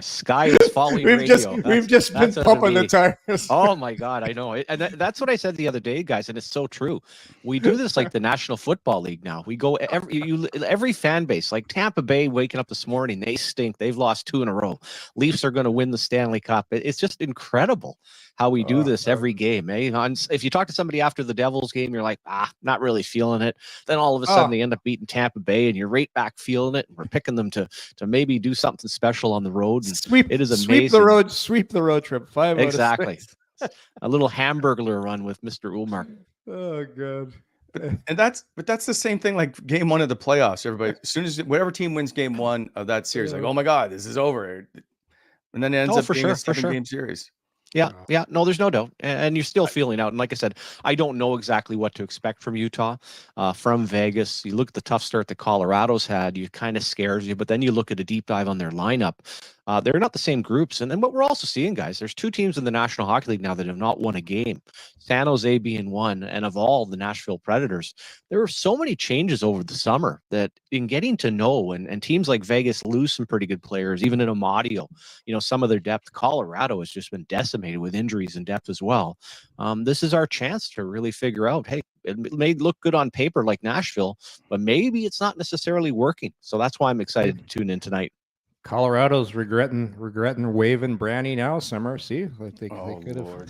Sky is falling. We've just been pumping the tires. Oh my God, I know. And that's what I said the other day, guys, and it's so true. We do this like the National Football League now. We go every fan base, like Tampa Bay waking up this morning, they stink. They've lost 2 in a row. Leafs are going to win the Stanley Cup. It's just incredible how we do this every game. If you talk to somebody after the Devils game, you're like, not really feeling it. Then all of a sudden they end up beating Tampa Bay, and you're right back feeling it. And we're picking them to maybe do something special on the road. And it is amazing. Sweep the road trip. 5 exactly. A little hamburglar run with Mr. Ullmark. Oh God. But that's the same thing like game 1 of the playoffs. Everybody, as soon as whatever team wins game 1 of that series, like, oh my God, this is over. And then it ends up being a 7-game series. Yeah. No, there's no doubt. And you're still feeling out. And like I said, I don't know exactly what to expect from Utah, from Vegas. You look at the tough start that Colorado's had, it kind of scares you. But then you look at a deep dive on their lineup. They're not the same groups. And then what we're also seeing, guys, there's 2 teams in the National Hockey League now that have not won a game. San Jose being one, and of all the Nashville Predators. There were so many changes over the summer that in getting to know, and teams like Vegas lose some pretty good players, even in Amadio, some of their depth. Colorado has just been decimated with injuries and depth as well. This is our chance to really figure out, hey, it may look good on paper like Nashville, but maybe it's not necessarily working. So that's why I'm excited to tune in tonight. Colorado's regretting waving Branny now, Summer. See, like they could have.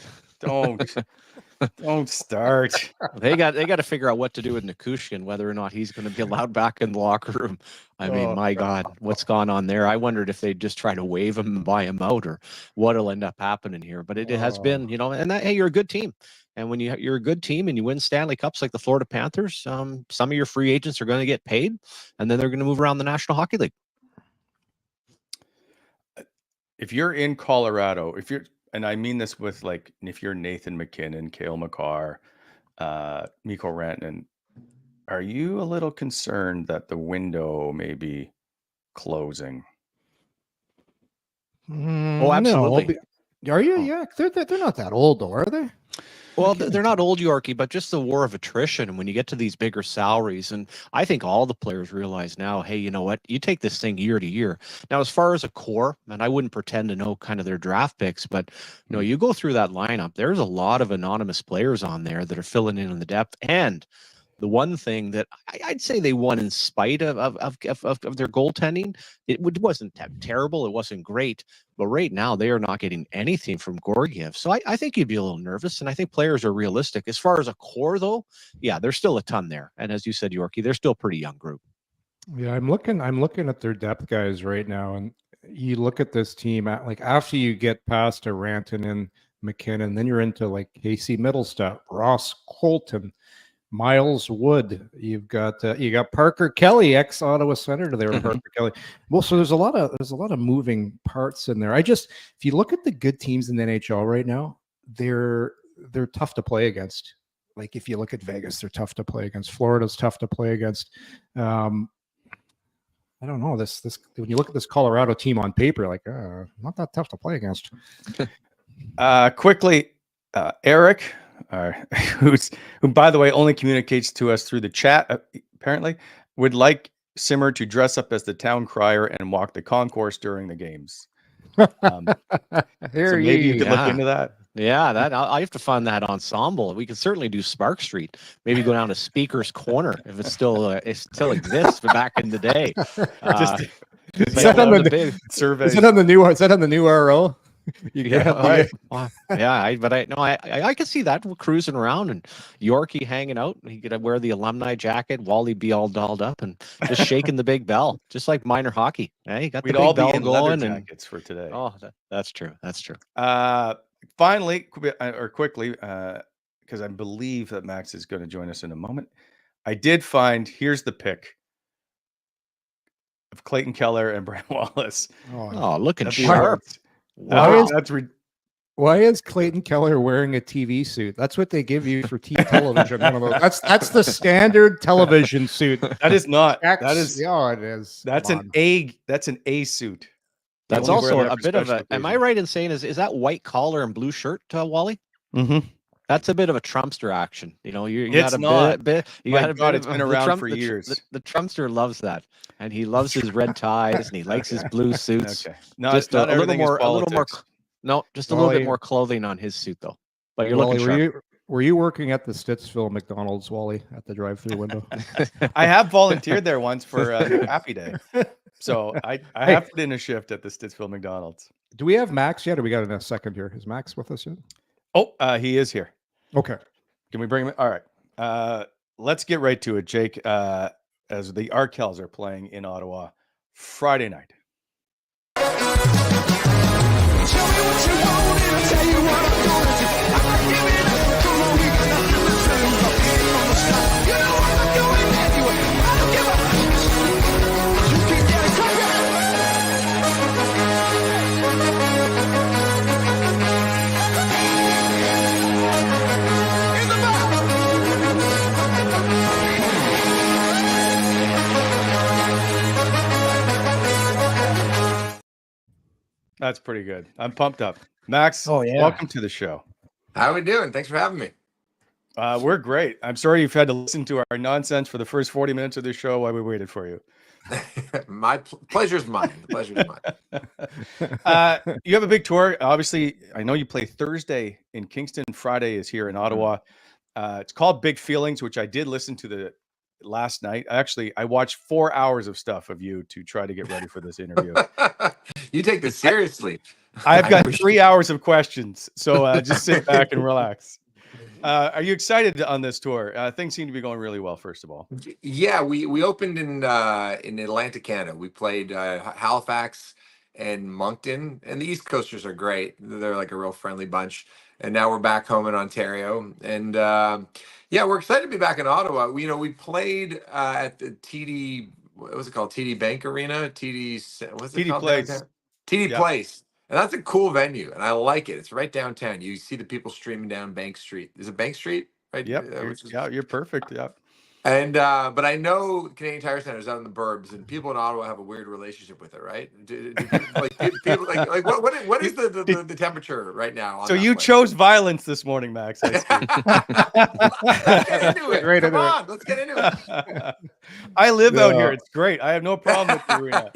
Don't start. They got to figure out what to do with Nikushkin, whether or not he's going to be allowed back in the locker room. I mean, my God, what's gone on there? I wondered if they'd just try to waive him and buy him out, or what'll end up happening here. But it has been, and that, hey, you're a good team. And when you're a good team and you win Stanley Cups like the Florida Panthers, some of your free agents are going to get paid, and then they're going to move around the National Hockey League. If you're in Colorado, and I mean this with if you're Nathan McKinnon, Cale Makar, Mikko Rantanen, are you a little concerned that the window may be closing? Oh, absolutely. No. Are you? Yeah, they're not that old, though, are they? Well, they're not old, Yorkie, but just the war of attrition. And when you get to these bigger salaries, and I think all the players realize now, hey, you know what? You take this thing year to year. Now, as far as a core, and I wouldn't pretend to know kind of their draft picks, but you go through that lineup, there's a lot of anonymous players on there that are filling in the depth. And the one thing that I'd say they won in spite of their goaltending, it wasn't terrible. It wasn't great. But right now, they are not getting anything from Georgiev. So I think you'd be a little nervous, and I think players are realistic. As far as a core, though, yeah, there's still a ton there. And as you said, Yorkie, they're still a pretty young group. Yeah, I'm looking at their depth guys right now, and you look at this team after you get past a Rantanen, McKinnon, then you're into Casey Middlestat, Ross Colton, Miles Wood. You got Parker Kelly, ex Ottawa Senator there. Parker Kelly. Well, so there's a lot of moving parts in there. If you look at the good teams in the NHL right now, they're tough to play against. Like if you look at Vegas, they're tough to play against. Florida's tough to play against. I don't know this when you look at this Colorado team on paper, not that tough to play against. Quickly, Eric. Who, by the way, only communicates to us through the chat, apparently, would like Simmer to dress up as the town crier and walk the concourse during the games. So maybe you could look into that. Yeah, I have to find that ensemble. We could certainly do Spark Street. Maybe go down to Speaker's Corner if it still exists, but back in the day. Is that on the new RO? You Yeah, get right. I could see that cruising around and Yorkie hanging out. He could wear the alumni jacket, Wally be all dolled up and just shaking the big bell, just like minor hockey. Hey, got We'd the big all be bell in leather going, and jackets for today. that's true. That's true. Finally, or quickly, because I believe that Max is going to join us in a moment. I did find, here's the pick of Clayton Keller and Brent Wallace. Oh, looking At the sharp. awards. Wow. Why is Clayton Keller wearing a TV suit? That's what they give you for television. One of those. That's the standard television suit. That is not. It is. That's an A suit. That's only wear also that a for bit of special a. Am I occasions. right in saying is that white collar and blue shirt, Wally? Mm-hmm. That's a bit of a Trumpster action. You It's got a not. bit. You My got a God, bit it's of been the around Trump- for the tr- years. The Trumpster loves that, and he loves his red ties, and he likes his blue suits. Okay. Just Not a little everything is more. politics. No, just a little bit Wally- more clothing on his suit, though. But you're Wally, looking sharp. were you working at the Stittsville McDonald's, Wally, at the drive-through window? I have volunteered there once for Happy Day. So I have put in a shift at the Stittsville McDonald's. Do we have Max yet? Or we got in a second here. Is Max with us yet? Oh, he is here. Okay. Can we bring him in? All right. Let's get right to it, Jake. As the Arkells are playing in Ottawa Friday night. That's pretty good. I'm pumped up. Max, welcome to the show. How are we doing? Thanks for having me. We're great. I'm sorry you've had to listen to our nonsense for the first 40 minutes of the show while we waited for you. My pleasure's mine. The pleasure's mine. You have a big tour. Obviously, I know you play Thursday in Kingston. Friday is here in Ottawa. It's called Big Feelings, which I did listen to last night. Actually, I watched 4 hours of stuff of you to try to get ready for this interview. You take this seriously. I've got 3 hours of questions, so just sit back and relax. Are you excited on this tour? Things seem to be going really well, first of all. Yeah, we opened in Atlantic, Canada. We played Halifax and Moncton, and the East Coasters are great. They're like a real friendly bunch. And now we're back home in Ontario, and yeah, we're excited to be back in Ottawa. We played at the TD. What was it called? TD Bank Arena. What's it TD called? Place. Downtown? TD Place. And that's a cool venue, and I like it. It's right downtown. You see the people streaming down Bank Street. Is it Bank Street? Right? Yep. You're perfect. Yep. And but I know Canadian Tire Center is out in the burbs, and people in Ottawa have a weird relationship with it, right? Do people like what is the temperature right now? So you chose violence this morning, Max. Let's get into it. Come on, let's get into it. I live out here. It's great. I have no problem with the arena.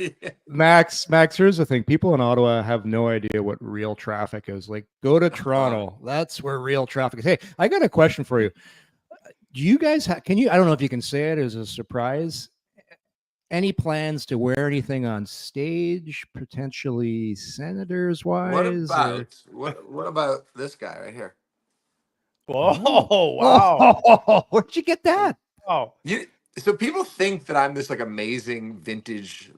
Max, here's the thing. People in Ottawa have no idea what real traffic is. Like, go to Toronto. That's where real traffic is. Hey, I got a question for you. Do you guys can you? I don't know if you can say it as a surprise. Any plans to wear anything on stage, potentially senators wise? What about this guy right here? Whoa! Wow! Where'd you get that? Oh, so people think that I'm this like amazing vintage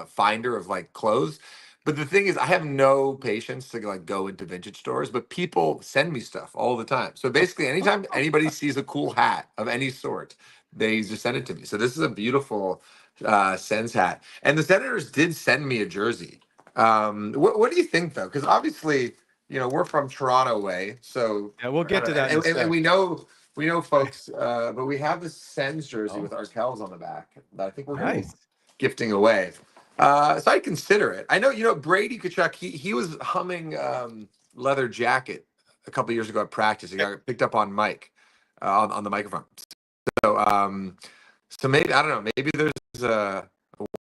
finder of like clothes. But the thing is, I have no patience to like go into vintage stores, but people send me stuff all the time. So basically, anytime anybody sees a cool hat of any sort, they just send it to me. So this is a beautiful Sens hat. And the Senators did send me a jersey. What do you think, though? Because obviously, we're from Toronto way. So yeah, we'll get to that. And we know folks, but we have the Sens jersey with Arkells on the back that I think we're going to be gifting away. So I consider it. I know, Brady Tkachuk, he was humming Leather Jacket a couple of years ago at practice. He got picked up on mic, on the microphone. So maybe, I don't know, maybe there's a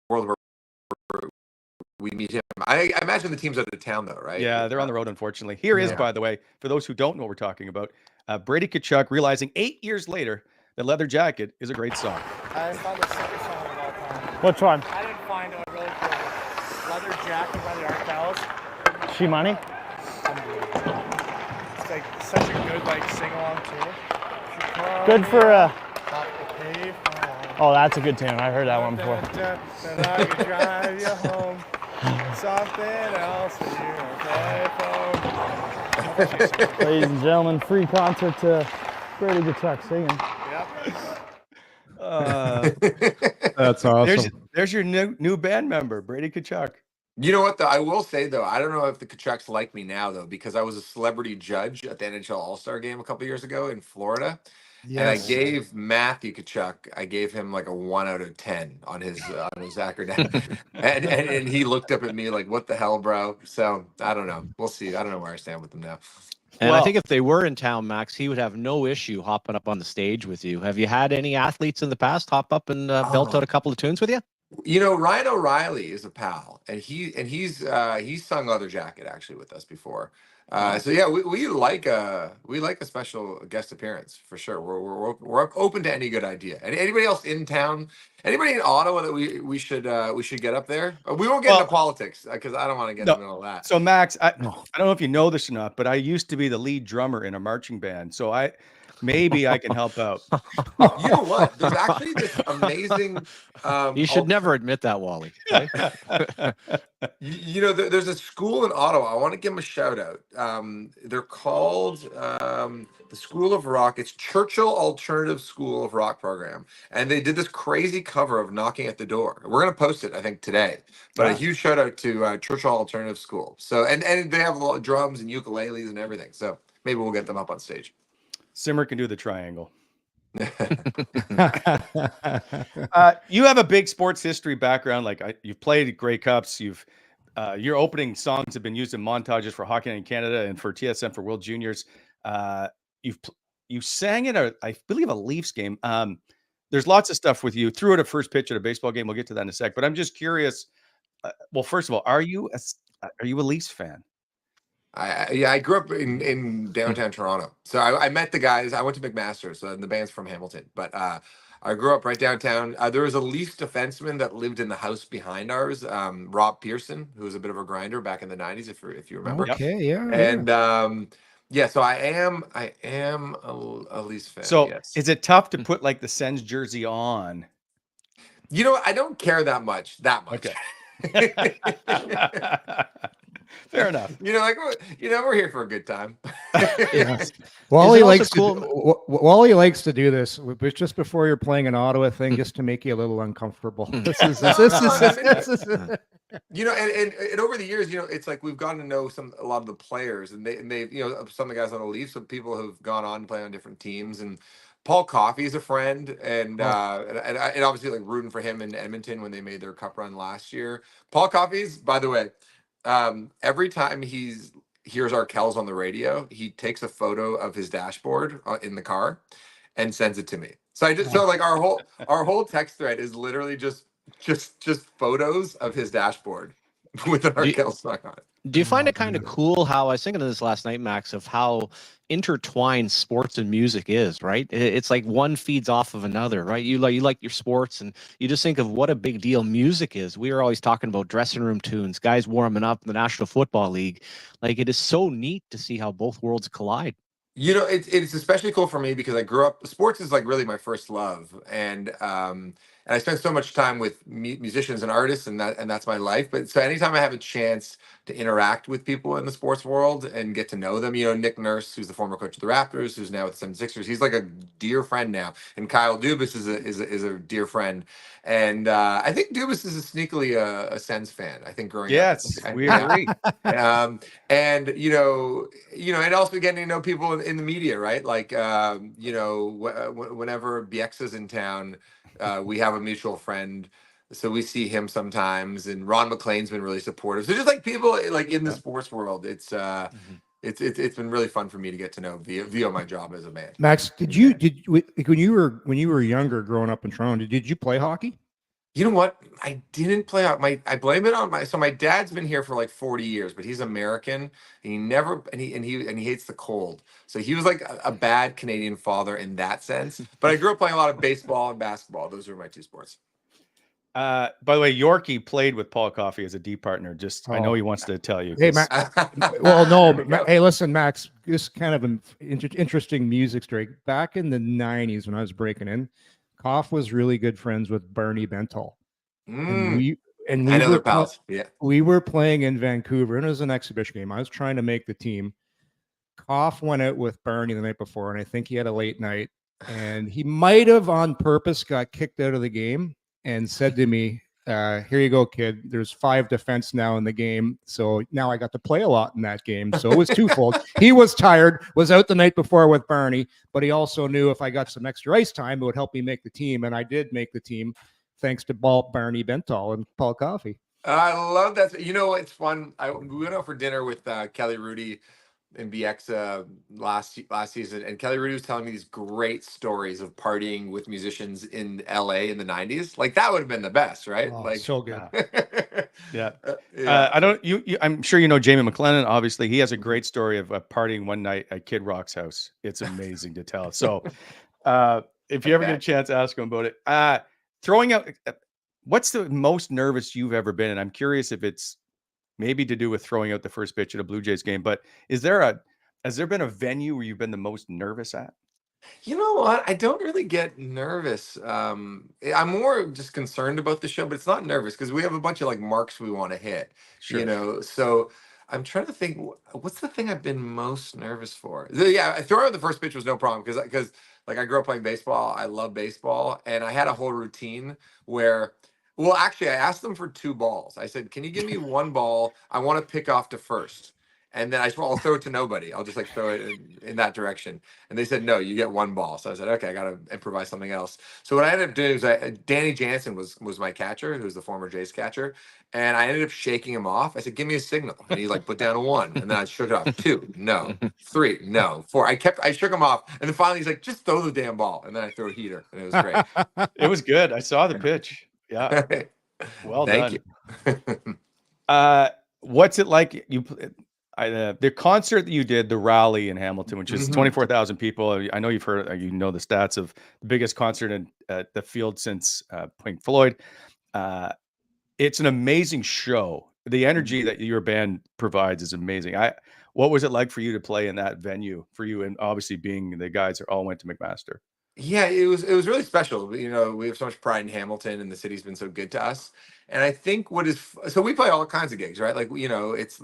world where we meet him. I imagine the team's out of town though, right? Yeah, they're on the road, unfortunately. Here is, by the way, for those who don't know what we're talking about, Brady Tkachuk realizing 8 years later that Leather Jacket is a great song. I found the second song of all time. Which one? I didn't find a really cool Leather Jacket by the Arkells. She Money? It's like such a good like sing along tune. Good for Up the pavement. Oh, that's a good tune. I heard that one before. And I can drive you home. Something else that you play for. Ladies and gentlemen, free concert to Brady Tkachuk singing. That's awesome. There's your new band member, Brady Tkachuk. You know what, though? I will say, though, I don't know if the Kachucks like me now, though, because I was a celebrity judge at the NHL All-Star Game a couple years ago in Florida. Yes. And I gave Matthew Tkachuk, I gave him like a 1 out of 10 on his acronym. and he looked up at me like, what the hell, bro? So I don't know. We'll see. I don't know where I stand with him now. And I think if they were in town, Max, he would have no issue hopping up on the stage with you. Have you had any athletes in the past hop up and belt out a couple of tunes with you? You know, Ryan O'Reilly is a pal, and he's sung Leather Jacket actually with us before. So yeah, we like a special guest appearance for sure. We're open to any good idea. And anybody else in town, anybody in Ottawa that we should get up there. We won't get into politics because I don't want to get into all that. So Max, I don't know if you know this or not, but I used to be the lead drummer in a marching band. So maybe I can help out. You know what? There's actually this amazing. You should never admit that, Wally. Right? You know, there's a school in Ottawa. I want to give them a shout out. They're called the School of Rock. It's Churchill Alternative School of Rock program, and they did this crazy cover of "Knocking at the Door." We're gonna post it, I think, today. But a huge shout out to Churchill Alternative School. So, and they have a lot of drums and ukuleles and everything. So maybe we'll get them up on stage. Simmer can do the triangle. You have a big sports history background. Like you've played Grey Cups. Your opening songs have been used in montages for Hockey Night in Canada and for TSN for World Juniors. You sang at I believe a Leafs game. There's lots of stuff with you. Threw it a first pitch at a baseball game. We'll get to that in a sec. But I'm just curious. Well, first of all, are you a Leafs fan? I grew up in downtown Toronto, so I met the guys. I went to McMaster, so the band's from Hamilton, but I grew up right downtown. There was a Leafs defenseman that lived in the house behind ours, Rob Pearson, who was a bit of a grinder back in the 90s, if you remember. Okay, yeah. And so I am a Leafs fan. So yes. Is it tough to put like the Sens jersey on? You know, I don't care that much. Okay. Fair enough. You know, we're here for a good time. Wally likes to do this, but just before you're playing an Ottawa thing, just to make you a little uncomfortable. This is you know, and over the years, you know, it's like we've gotten to know a lot of the players, and they you know, some of the guys on the Leafs, some people who've gone on to play on different teams, and Paul Coffey is a friend, and obviously like rooting for him in Edmonton when they made their cup run last year. Paul Coffey's, by the way. Every time he hears Arkells on the radio, he takes a photo of his dashboard in the car and sends it to me. So like our whole text thread is literally just photos of his dashboard with an Arkells song on it. Do you find it kind of cool how I was thinking of this last night, Max, of how intertwined sports and music is, right? It's like one feeds off of another, right? You like your sports, and you just think of what a big deal music is. We are always talking about dressing room tunes, guys warming up in the National Football League. Like, it is so neat to see how both worlds collide. You know, it's especially cool for me because I grew up. Sports is like really my first love, and I spent so much time with musicians and artists, and that's my life. But so anytime I have a chance to interact with people in the sports world and get to know them, you know, Nick Nurse, who's the former coach of the Raptors, who's now with the 76ers, he's like a dear friend now, and Kyle Dubas is a dear friend, and I think Dubas is sneakily a Sens fan. I think growing up. Yes, we agree. And you know, and also getting to know people in the media, right? Like, you know, whenever Bieksa's in town. We have a mutual friend, so we see him sometimes, and Ron McLean's been really supportive. So just like people like in the sports world, it's been really fun for me to get to know via my job as a man. Max, when you were younger, growing up in Toronto, did you play hockey? You know what? I didn't play out I blame it on my dad's been here for like 40 years, but he's American, and he hates the cold. So he was like a bad Canadian father in that sense. But I grew up playing a lot of baseball and basketball. Those were my two sports. By the way, Yorkie played with Paul Coffey as a D partner. Just I know Oh. he wants to tell you. Hey, 'cause- Well, no. There we go. Hey, listen, Max. This kind of an interesting music story. Back in the '90s, when I was breaking in, Koff was really good friends with Bernie Bentel, and Mm, we I know were they're pals. Yeah. we were playing in Vancouver, and it was an exhibition game. I was trying to make the team. Koff went out with Bernie the night before, and I think he had a late night, and he might have on purpose got kicked out of the game and said to me, here you go, kid. There's 5 defense now in the game. So now I got to play a lot in that game. So it was twofold. He was tired, was out the night before with Bernie, but he also knew if I got some extra ice time, it would help me make the team. And I did make the team thanks to Bernie Bental and Paul Coffey. I love that. You know, it's fun. We went out for dinner with Kelly Rudy in BX last season, and Kelly Rudy was telling me these great stories of partying with musicians in LA in the '90s. Like that would have been the best, right? Oh, Like so good. Yeah. yeah. I don't. I'm sure you know Jamie McLennan. Obviously, he has a great story of partying one night at Kid Rock's house. It's amazing to tell. So, if you ever get a chance, ask him about it. Throwing out. What's the most nervous you've ever been? And I'm curious if it's maybe to do with throwing out the first pitch at a Blue Jays game. But has there been a venue where you've been the most nervous at? You know what? I don't really get nervous. I'm more just concerned about the show, but it's not nervous because we have a bunch of like marks we want to hit, you Sure. know. So I'm trying to think, what's the thing I've been most nervous for? Yeah, throwing out the first pitch was no problem because like I grew up playing baseball. I love baseball, and I had a whole routine where. Well, actually, I asked them for 2 balls. I said, "Can you give me 1 ball? I want to pick off to first." And then I said, "Well, I'll throw it to nobody. I'll just like throw it in that direction." And they said, "No, you get 1 ball." So I said, "Okay, I got to improvise something else." So what I ended up doing is Danny Jansen was my catcher, who was the former Jays catcher, and I ended up shaking him off. I said, "Give me a signal," and he like put down a 1, and then I shook it off. 2, no. 3, no. 4. I shook him off, and then finally he's like, "Just throw the damn ball," and then I threw a heater, and it was great. It was good. I saw the pitch. Yeah. Well Thank done. you. What's it like? The concert that you did, the rally in Hamilton, which is 24,000 people. I know you've heard, you know the stats of the biggest concert at the field since Pink Floyd. It's an amazing show. The energy that your band provides is amazing. What was it like for you to play in that venue for you? And obviously being the guys that all went to McMaster. Yeah, it was really special. You know, we have so much pride in Hamilton, and the city's been so good to us. And I think so we play all kinds of gigs, right? Like you know, it's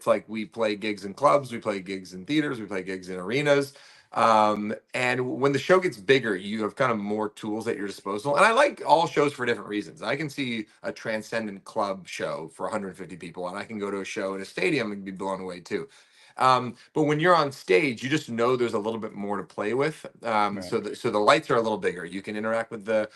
like we play gigs in clubs, we play gigs in theaters, we play gigs in arenas. And when the show gets bigger, you have kind of more tools at your disposal. And I like all shows for different reasons. I can see a transcendent club show for 150 people, and I can go to a show in a stadium and be blown away too. But when you're on stage, you just know there's a little bit more to play with. Right. So the lights are a little bigger. You can interact with the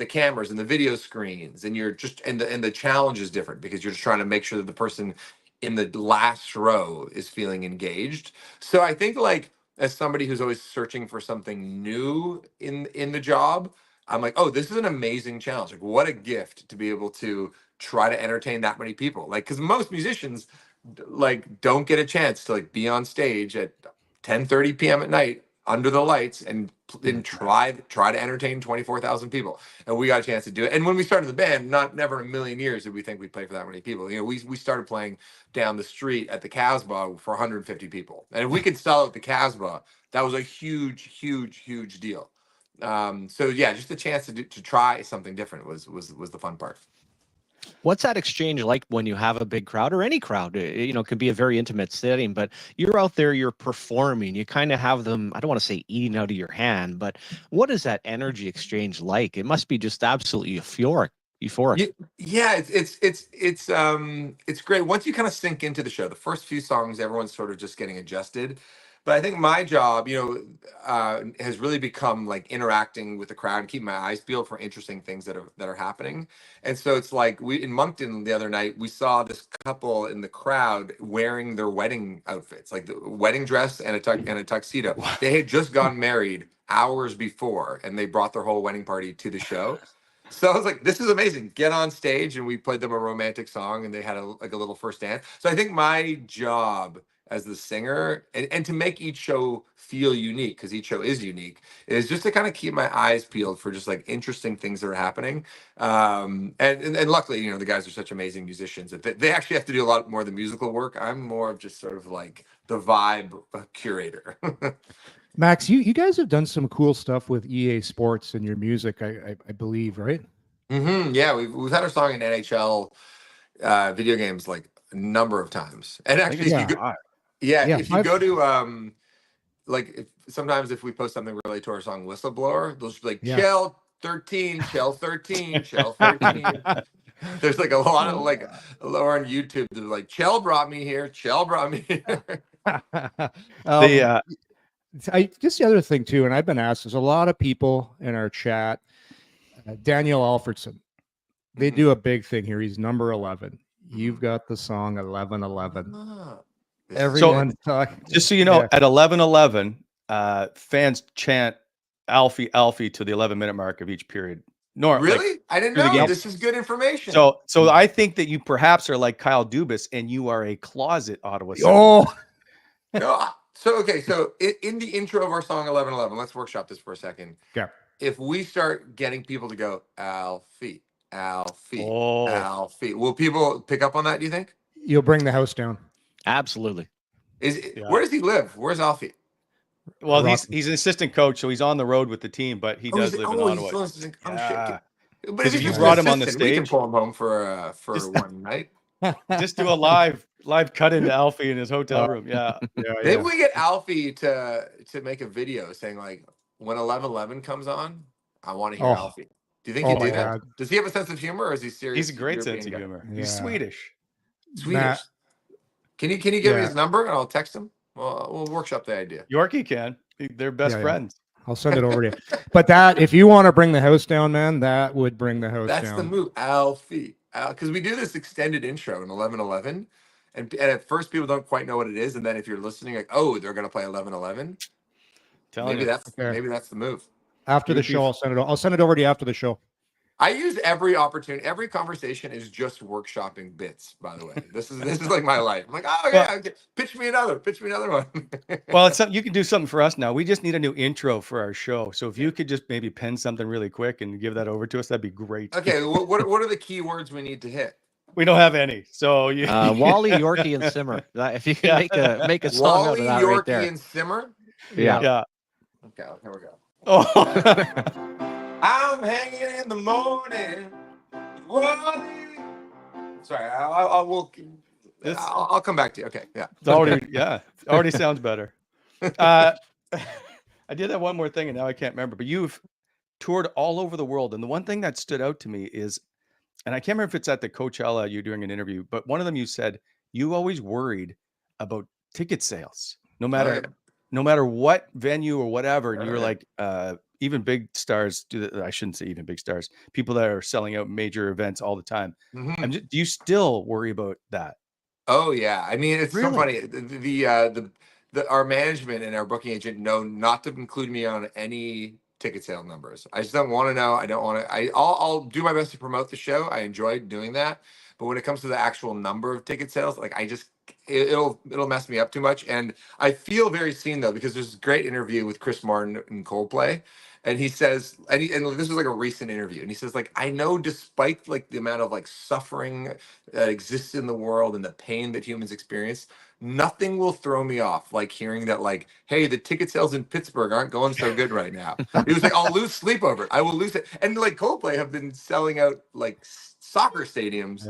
cameras and the video screens, and you're just and the challenge is different because you're just trying to make sure that the person in the last row is feeling engaged. So I think like as somebody who's always searching for something new in the job, I'm like, oh, this is an amazing challenge. Like, what a gift to be able to try to entertain that many people. Like, because most musicians like don't get a chance to like be on stage at 10:30 p.m. at night under the lights and try to entertain 24,000 people. And we got a chance to do it. And when we started the band, never in a million years did we think we'd play for that many people. You know, we started playing down the street at the Casbah for 150 people. And if we could sell out the Casbah, that was a huge deal. So yeah, just a chance to try something different was the fun part. What's that exchange like when you have a big crowd or any crowd? You know, it can be a very intimate setting, but you're out there, you're performing, you kind of have them, I don't want to say eating out of your hand, but what is that energy exchange like? It must be just absolutely euphoric. Yeah, it's great. Once you kind of sink into the show, the first few songs, everyone's sort of just getting adjusted. But I think my job, has really become like interacting with the crowd and keeping my eyes peeled for interesting things that are happening. And so it's like we in Moncton the other night, we saw this couple in the crowd wearing their wedding outfits, like the wedding dress and a tuxedo. They had just gotten married hours before, and they brought their whole wedding party to the show. So I was like, this is amazing. Get on stage, and we played them a romantic song, and they had a little first dance. So I think my job as the singer, and to make each show feel unique, because each show is unique, is just to kind of keep my eyes peeled for just like interesting things that are happening. And luckily, you know, the guys are such amazing musicians that they actually have to do a lot more of the musical work. I'm more of just sort of like the vibe curator. Max, you guys have done some cool stuff with EA Sports and your music, I believe, right? Yeah, we've had our song in NHL video games like a number of times. And I think actually, it's if you go, hot. yeah, Yeah, if you go to sometimes if we post something related to our song Whistleblower, they'll just be like, Yeah. Shell 13, Shell 13, Shell 13. There's like a lot of like lower on YouTube. They're like, Chell brought me here. Chell brought me here. Just the other thing too, and I've been asked, there's a lot of people in our chat. Daniel Alfredson, they do a big thing here. He's number 11. You've got the song 1111. Everyone's talking. Just so you know, at 11:11, fans chant Alfie, Alfie to the 11-minute mark of each period. Really? I didn't through the know. game. This is good information. So I think that you perhaps are like Kyle Dubas and you are a closet Ottawa Senator. Oh, No, so in the intro of our song 1111, let's workshop this for a second. yeah. If we start getting people to go Alfie, Alfie, Oh. Alfie, will people pick up on that, do you think? You'll bring the house down. Absolutely. Where does he live? Where's Alfie? Well, he's an assistant coach, so he's on the road with the team, but he does live in Ottawa. But if you brought him on the we can stage, pull him home for one night. Just do a live cut into Alfie in his hotel room. Yeah. Maybe we get Alfie to make a video saying like, when 1111 comes on, I want to hear Alfie. Do you think he'd do that? Does he have a sense of humor, or is he serious? He's a great European sense of guy? humor. Yeah. He's Swedish. Swedish. Can you give me his number and I'll text him? Well, we'll workshop the idea. Yorkie can. They're best friends. I'll send it over to you. But that, if you want to bring the house down, man, that would bring the house down. That's the move, Alfie. Because we do this extended intro in 1111, and at first people don't quite know what it is, and then if you're listening, like, oh, they're gonna play 1111. Maybe that's the move. After the show, I'll send it over to you after the show. I use every opportunity. Every conversation is just workshopping bits. By the way, this is like my life. I'm like, oh yeah, okay. Pitch me another one. Well, it's something you can do something for us now. We just need a new intro for our show. So if you could just maybe pen something really quick and give that over to us, that'd be great. Okay, what are the key words we need to hit? We don't have any. So Wally, Yorkie, and Simmer. If you can make a song Wally, out of that Yorkie, right there. and Simmer. Yeah. Okay, here we go. Oh. I'm hanging in the morning. Wally. Sorry, I'll come back to you. Okay, yeah. It's already sounds better. I did have one more thing and now I can't remember, but you've toured all over the world. And the one thing that stood out to me is, and I can't remember if it's at the Coachella, you doing an interview, but one of them you said you always worried about ticket sales, no matter what venue or whatever. And you were like, even big stars do that. I shouldn't say even big stars, people that are selling out major events all the time. Mm-hmm. Do you still worry about that? Oh yeah. I mean, it's so funny. Our management and our booking agent know not to include me on any ticket sale numbers. I just don't want to know. I don't want to. I'll do my best to promote the show. I enjoy doing that. But when it comes to the actual number of ticket sales, like it'll mess me up too much. And I feel very seen though, because there's a great interview with Chris Martin in Coldplay. And he says, and this was like a recent interview, and he says, like, I know despite like the amount of like suffering that exists in the world and the pain that humans experience, nothing will throw me off like hearing that, like, hey, the ticket sales in Pittsburgh aren't going so good right now. He was like, I'll lose sleep over it. I will lose it. And like Coldplay have been selling out like soccer stadiums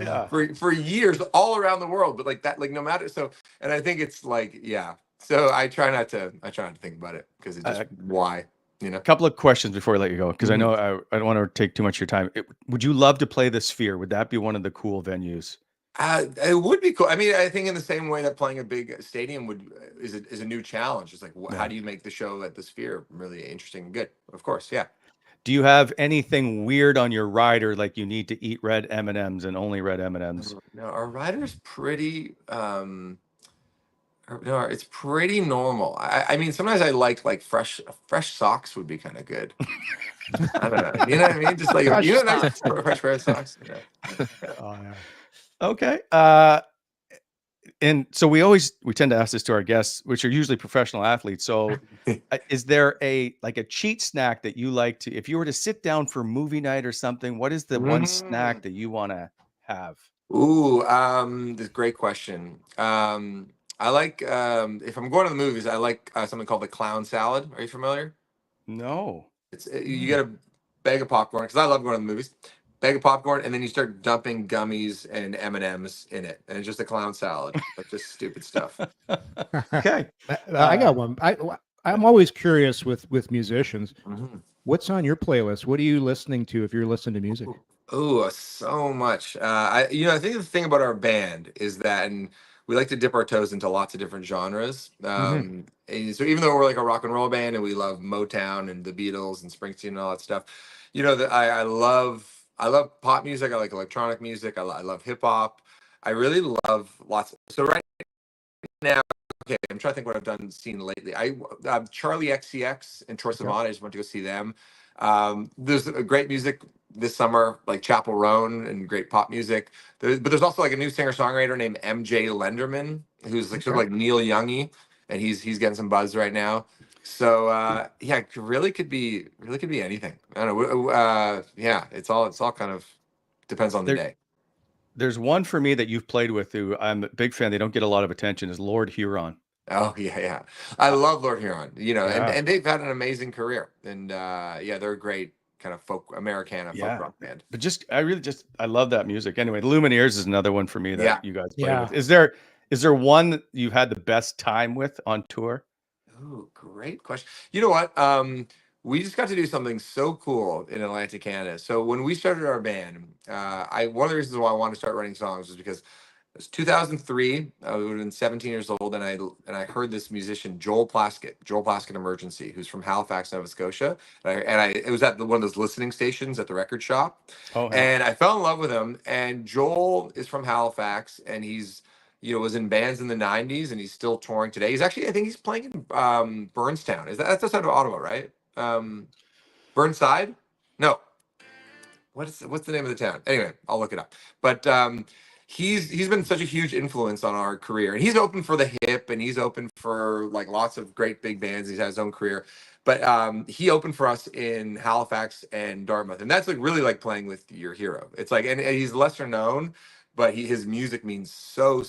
for years all around the world, but like that, like no matter. So, and I think it's like, yeah. So I try not to think about it because it's just why. You know, a couple of questions before I let you go, because I know I don't want to take too much of your time. Would you love to play the Sphere? Would that be one of the cool venues? It would be cool. I mean, I think in the same way that playing a big stadium is a new challenge. It's like, how do you make the show at the Sphere really interesting and good? Of course, yeah. Do you have anything weird on your rider, like you need to eat red M&Ms and only red M&Ms? No, our rider's pretty. No, it's pretty normal. I mean, sometimes I like fresh socks would be kind of good. I don't know. You know what I mean? Just like nice fresh pair of socks. Oh, yeah. Okay. and so we tend to ask this to our guests, which are usually professional athletes. So is there a cheat snack that you like to, if you were to sit down for movie night or something, what is the one snack that you want to have? Ooh, this is a great question. I like if I'm going to the movies, I like something called the clown salad. Are you familiar? No. It's you get a bag of popcorn because I love going to the movies. Bag of popcorn, and then you start dumping gummies and M&Ms in it, and it's just a clown salad, like just stupid stuff. Okay. I got one. I'm always curious with musicians. Mhm. What's on your playlist? What are you listening to if you're listening to music? Oh, so much. I think the thing about our band is that, and we like to dip our toes into lots of different genres. And so even though we're like a rock and roll band and we love Motown and the Beatles and Springsteen and all that stuff, that I love pop music. I like electronic music. I love hip hop. I really love lots. So right now, okay, I'm trying to think what I've seen lately. Charlie XCX and Troye Sivan. I just went to go see them. There's a great music this summer, like Chapel Roan, and great pop music. But there's also like a new singer-songwriter named MJ Lenderman, who's like sort of like Neil Youngy, and he's getting some buzz right now. So yeah, it really could be anything. I don't know. Yeah, it's all kind of depends on the day. There's one for me that you've played with who I'm a big fan. They don't get a lot of attention, is Lord Huron. Oh yeah. I love Lord Huron, Yeah. and they've had an amazing career. And yeah, they're a great kind of folk Americana folk rock band. But I love that music. Anyway, the Lumineers is another one for me that you guys play with. Is there one that you've had the best time with on tour? Oh, great question. You know what? We just got to do something so cool in Atlantic Canada. So when we started our band, one of the reasons why I wanted to start writing songs was because it was 2003. I would have been 17 years old, and I heard this musician Joel Plaskett Emergency, who's from Halifax, Nova Scotia, it was at one of those listening stations at the record shop, and I fell in love with him. And Joel is from Halifax, and he's was in bands in the 90s, and he's still touring today. He's actually, I think he's playing in Burnstown. That's outside of Ottawa, right? Burnside? No. What's the name of the town? Anyway, I'll look it up. But he's been such a huge influence on our career, and he's open for the hip, and he's open for like lots of great big bands. He's had his own career, but he opened for us in Halifax and Dartmouth, and that's like really like playing with your hero. It's like, and he's lesser known, but his music means so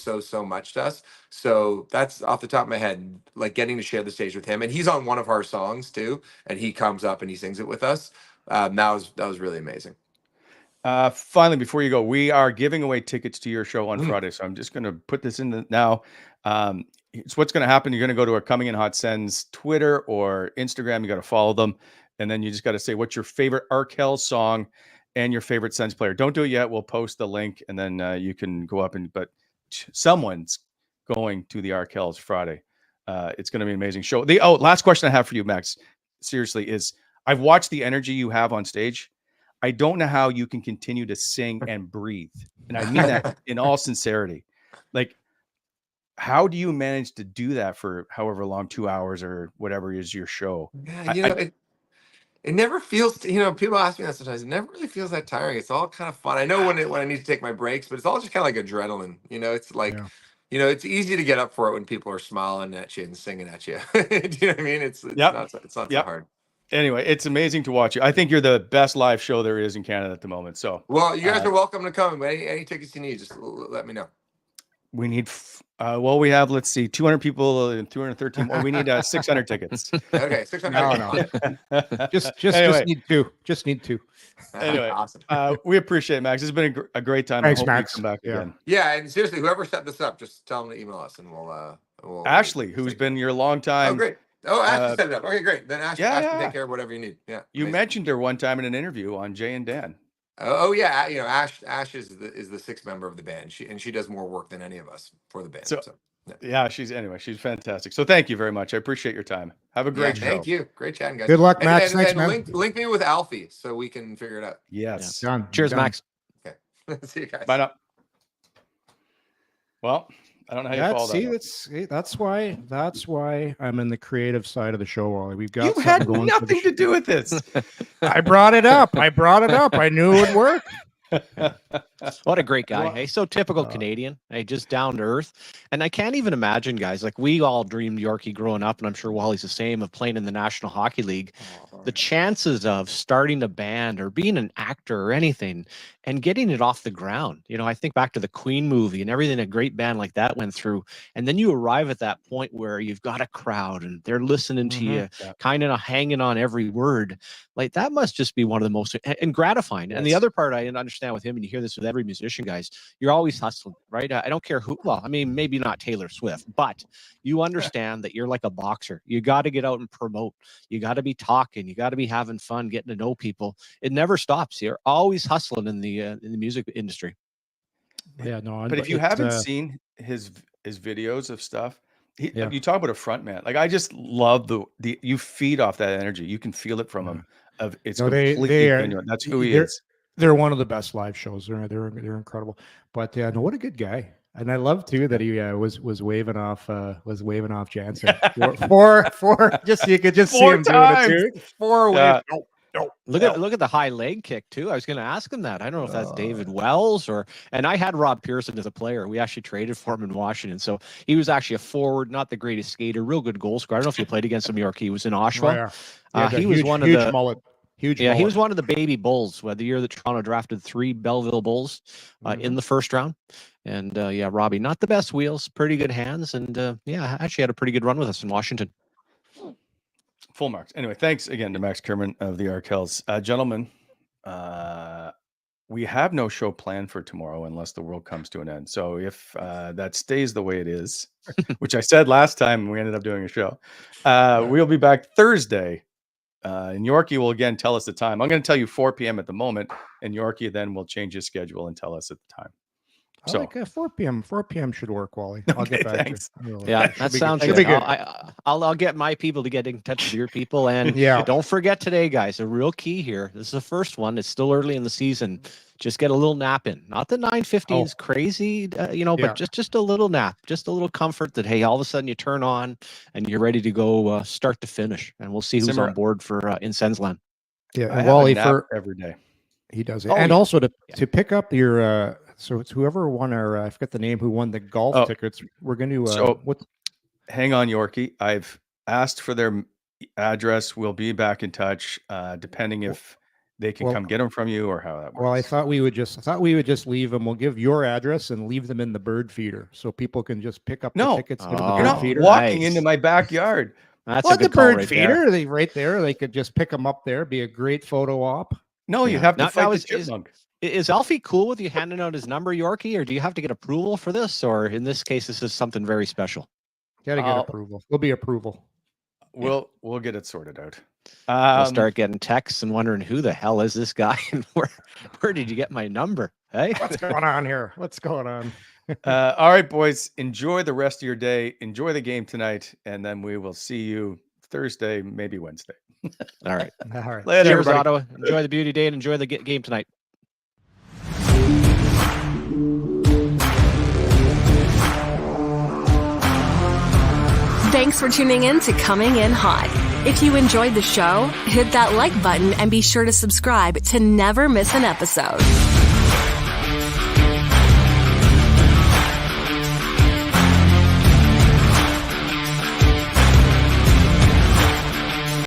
much to us. So that's off the top of my head, like getting to share the stage with him, and he's on one of our songs too, and he comes up and he sings it with us. That was really amazing. Finally, before you go, we are giving away tickets to your show on Friday. So I'm just going to put this in now. It's what's going to happen. You're going to go to a Coming in Hot Sens Twitter or Instagram. You got to follow them. And then you just got to say what's your favorite Arkells song and your favorite Sens player. Don't do it yet. We'll post the link, and then you can go up but someone's going to the Arkells Friday. It's going to be an amazing show. Last question I have for you, Max, seriously, is I've watched the energy you have on stage. I don't know how you can continue to sing and breathe. And I mean that in all sincerity. Like, how do you manage to do that for however long, 2 hours or whatever is your show? Yeah, it never feels, people ask me that sometimes. It never really feels that tiring. It's all kind of fun. I know when I need to take my breaks, but it's all just kind of like adrenaline. It's like, it's easy to get up for it when people are smiling at you and singing at you. Do you know what I mean? It's not so hard. Anyway, it's amazing to watch you. I think you're the best live show there is in Canada at the moment. So, well, you guys are welcome to come. Any tickets you need, just let me know. We need, we have, let's see, 200 people and 213 more. We need 600 tickets. Okay, 600. No. Just need two. Anyway, awesome. We appreciate it, Max. It's been a great time. Thanks, I hope Max. you come back again. Yeah, and seriously, whoever set this up, just tell them to email us, and we'll Ashley, who's been your long time. Oh, great. Oh, Ashley set it up. Okay, great. Then Ashley can take care of whatever you need. Yeah. You mentioned her one time in an interview on Jay and Dan. Oh yeah, Ash is the sixth member of the band. She does more work than any of us for the band. So yeah, she's fantastic. So thank you very much. I appreciate your time. Have a great show. Thank you. Great chatting, guys. Good luck, Max. Thanks, man. Link me with Alfie so we can figure it out. Yes. Done. Cheers, Done. Max. Okay. See you guys. Bye now. Well, I don't know how you follow that. That's why I'm in the creative side of the show, Wally. We've got you had nothing to do with this. I brought it up. I knew it would work. What a great guy. Hey, so typical Canadian. Hey, just down to earth. And I can't even imagine, guys, like we all dreamed Yorkie growing up, and I'm sure Wally's the same, of playing in the National Hockey League. The chances of starting a band or being an actor or anything and getting it off the ground. You know, I think back to the Queen movie and everything a great band like that went through. And then you arrive at that point where you've got a crowd and they're listening to you, kind of hanging on every word. Like that must just be one of the most and gratifying. And the other part I understand with him, and you hear this with every musician, guys, you're always hustling, right? I don't care who, well, I mean, maybe not Taylor Swift, but you understand that you're like a boxer. You got to get out and promote. You got to be talking. You got to be having fun, getting to know people. It never stops. You're always hustling in the music industry. Yeah, no. But if you haven't seen his videos of stuff, you talk about a front man. Like I just love the you feed off that energy. You can feel it from him. It's completely genuine. That's who he is. They're one of the best live shows. They're incredible. But yeah, no, what a good guy. And I love too that he was waving off Jansen for just so you could just see him times. doing it too. 4 waves. Look at the high leg kick too. I was going to ask him that. I don't know if that's David Wells and I had Rob Pearson as a player. We actually traded for him in Washington. So he was actually a forward, not the greatest skater, real good goal scorer. I don't know if you played against him, York. He was in Oshawa. He was one of the mullet. He was one of the baby Bulls. The year that Toronto drafted 3 Belleville Bulls in the first round. And Robbie, not the best wheels, pretty good hands, and actually had a pretty good run with us in Washington. Full marks. Anyway, thanks again to Max Kerman of the Arkells. Gentlemen, we have no show planned for tomorrow unless the world comes to an end. So if that stays the way it is, which I said last time we ended up doing a show, we'll be back Thursday. And Yorkie will again tell us the time. I'm going to tell you 4 p.m. at the moment, and Yorkie then will change his schedule and tell us at the time. So like 4 p.m. 4 p.m. should work, Wally. I'll get back to you. Yeah, that sounds good. I'll get my people to get in touch with your people. And don't forget today, guys, a real key here. This is the first one. It's still early in the season. Just get a little nap in. Not the 9:15 is crazy, but just a little nap, just a little comfort that, hey, all of a sudden you turn on and you're ready to go start to finish. And we'll see who's on board for in Sensland. Yeah, and Wally for every day. He does it. And also to pick up your so it's whoever won our I forget the name who won the golf tickets. We're going to hang on, Yorkie. I've asked for their address. We'll be back in touch depending if they can come get them from you or how that works. Well, I thought we would just leave them. We'll give your address and leave them in the bird feeder so people can just pick up the tickets. You're not walking into my backyard. That's a good bird right feeder. They right there. They could just pick them up there. Be a great photo op. No, you have to fight the chipmunk. Is Alfie cool with you handing out his number, Yorkie, or do you have to get approval for this? Or in this case, this is something very special. Got to get approval. There'll be approval. We'll get it sorted out. We'll start getting texts and wondering who the hell is this guy and where did you get my number? Hey, what's going on here? What's going on? All right, boys. Enjoy the rest of your day. Enjoy the game tonight, and then we will see you Thursday, maybe Wednesday. All right. Later, cheers, everybody. Ottawa. Enjoy the beauty day and enjoy the game tonight. Thanks for tuning in to Coming In Hot. If you enjoyed the show, hit that like button and be sure to subscribe to never miss an episode.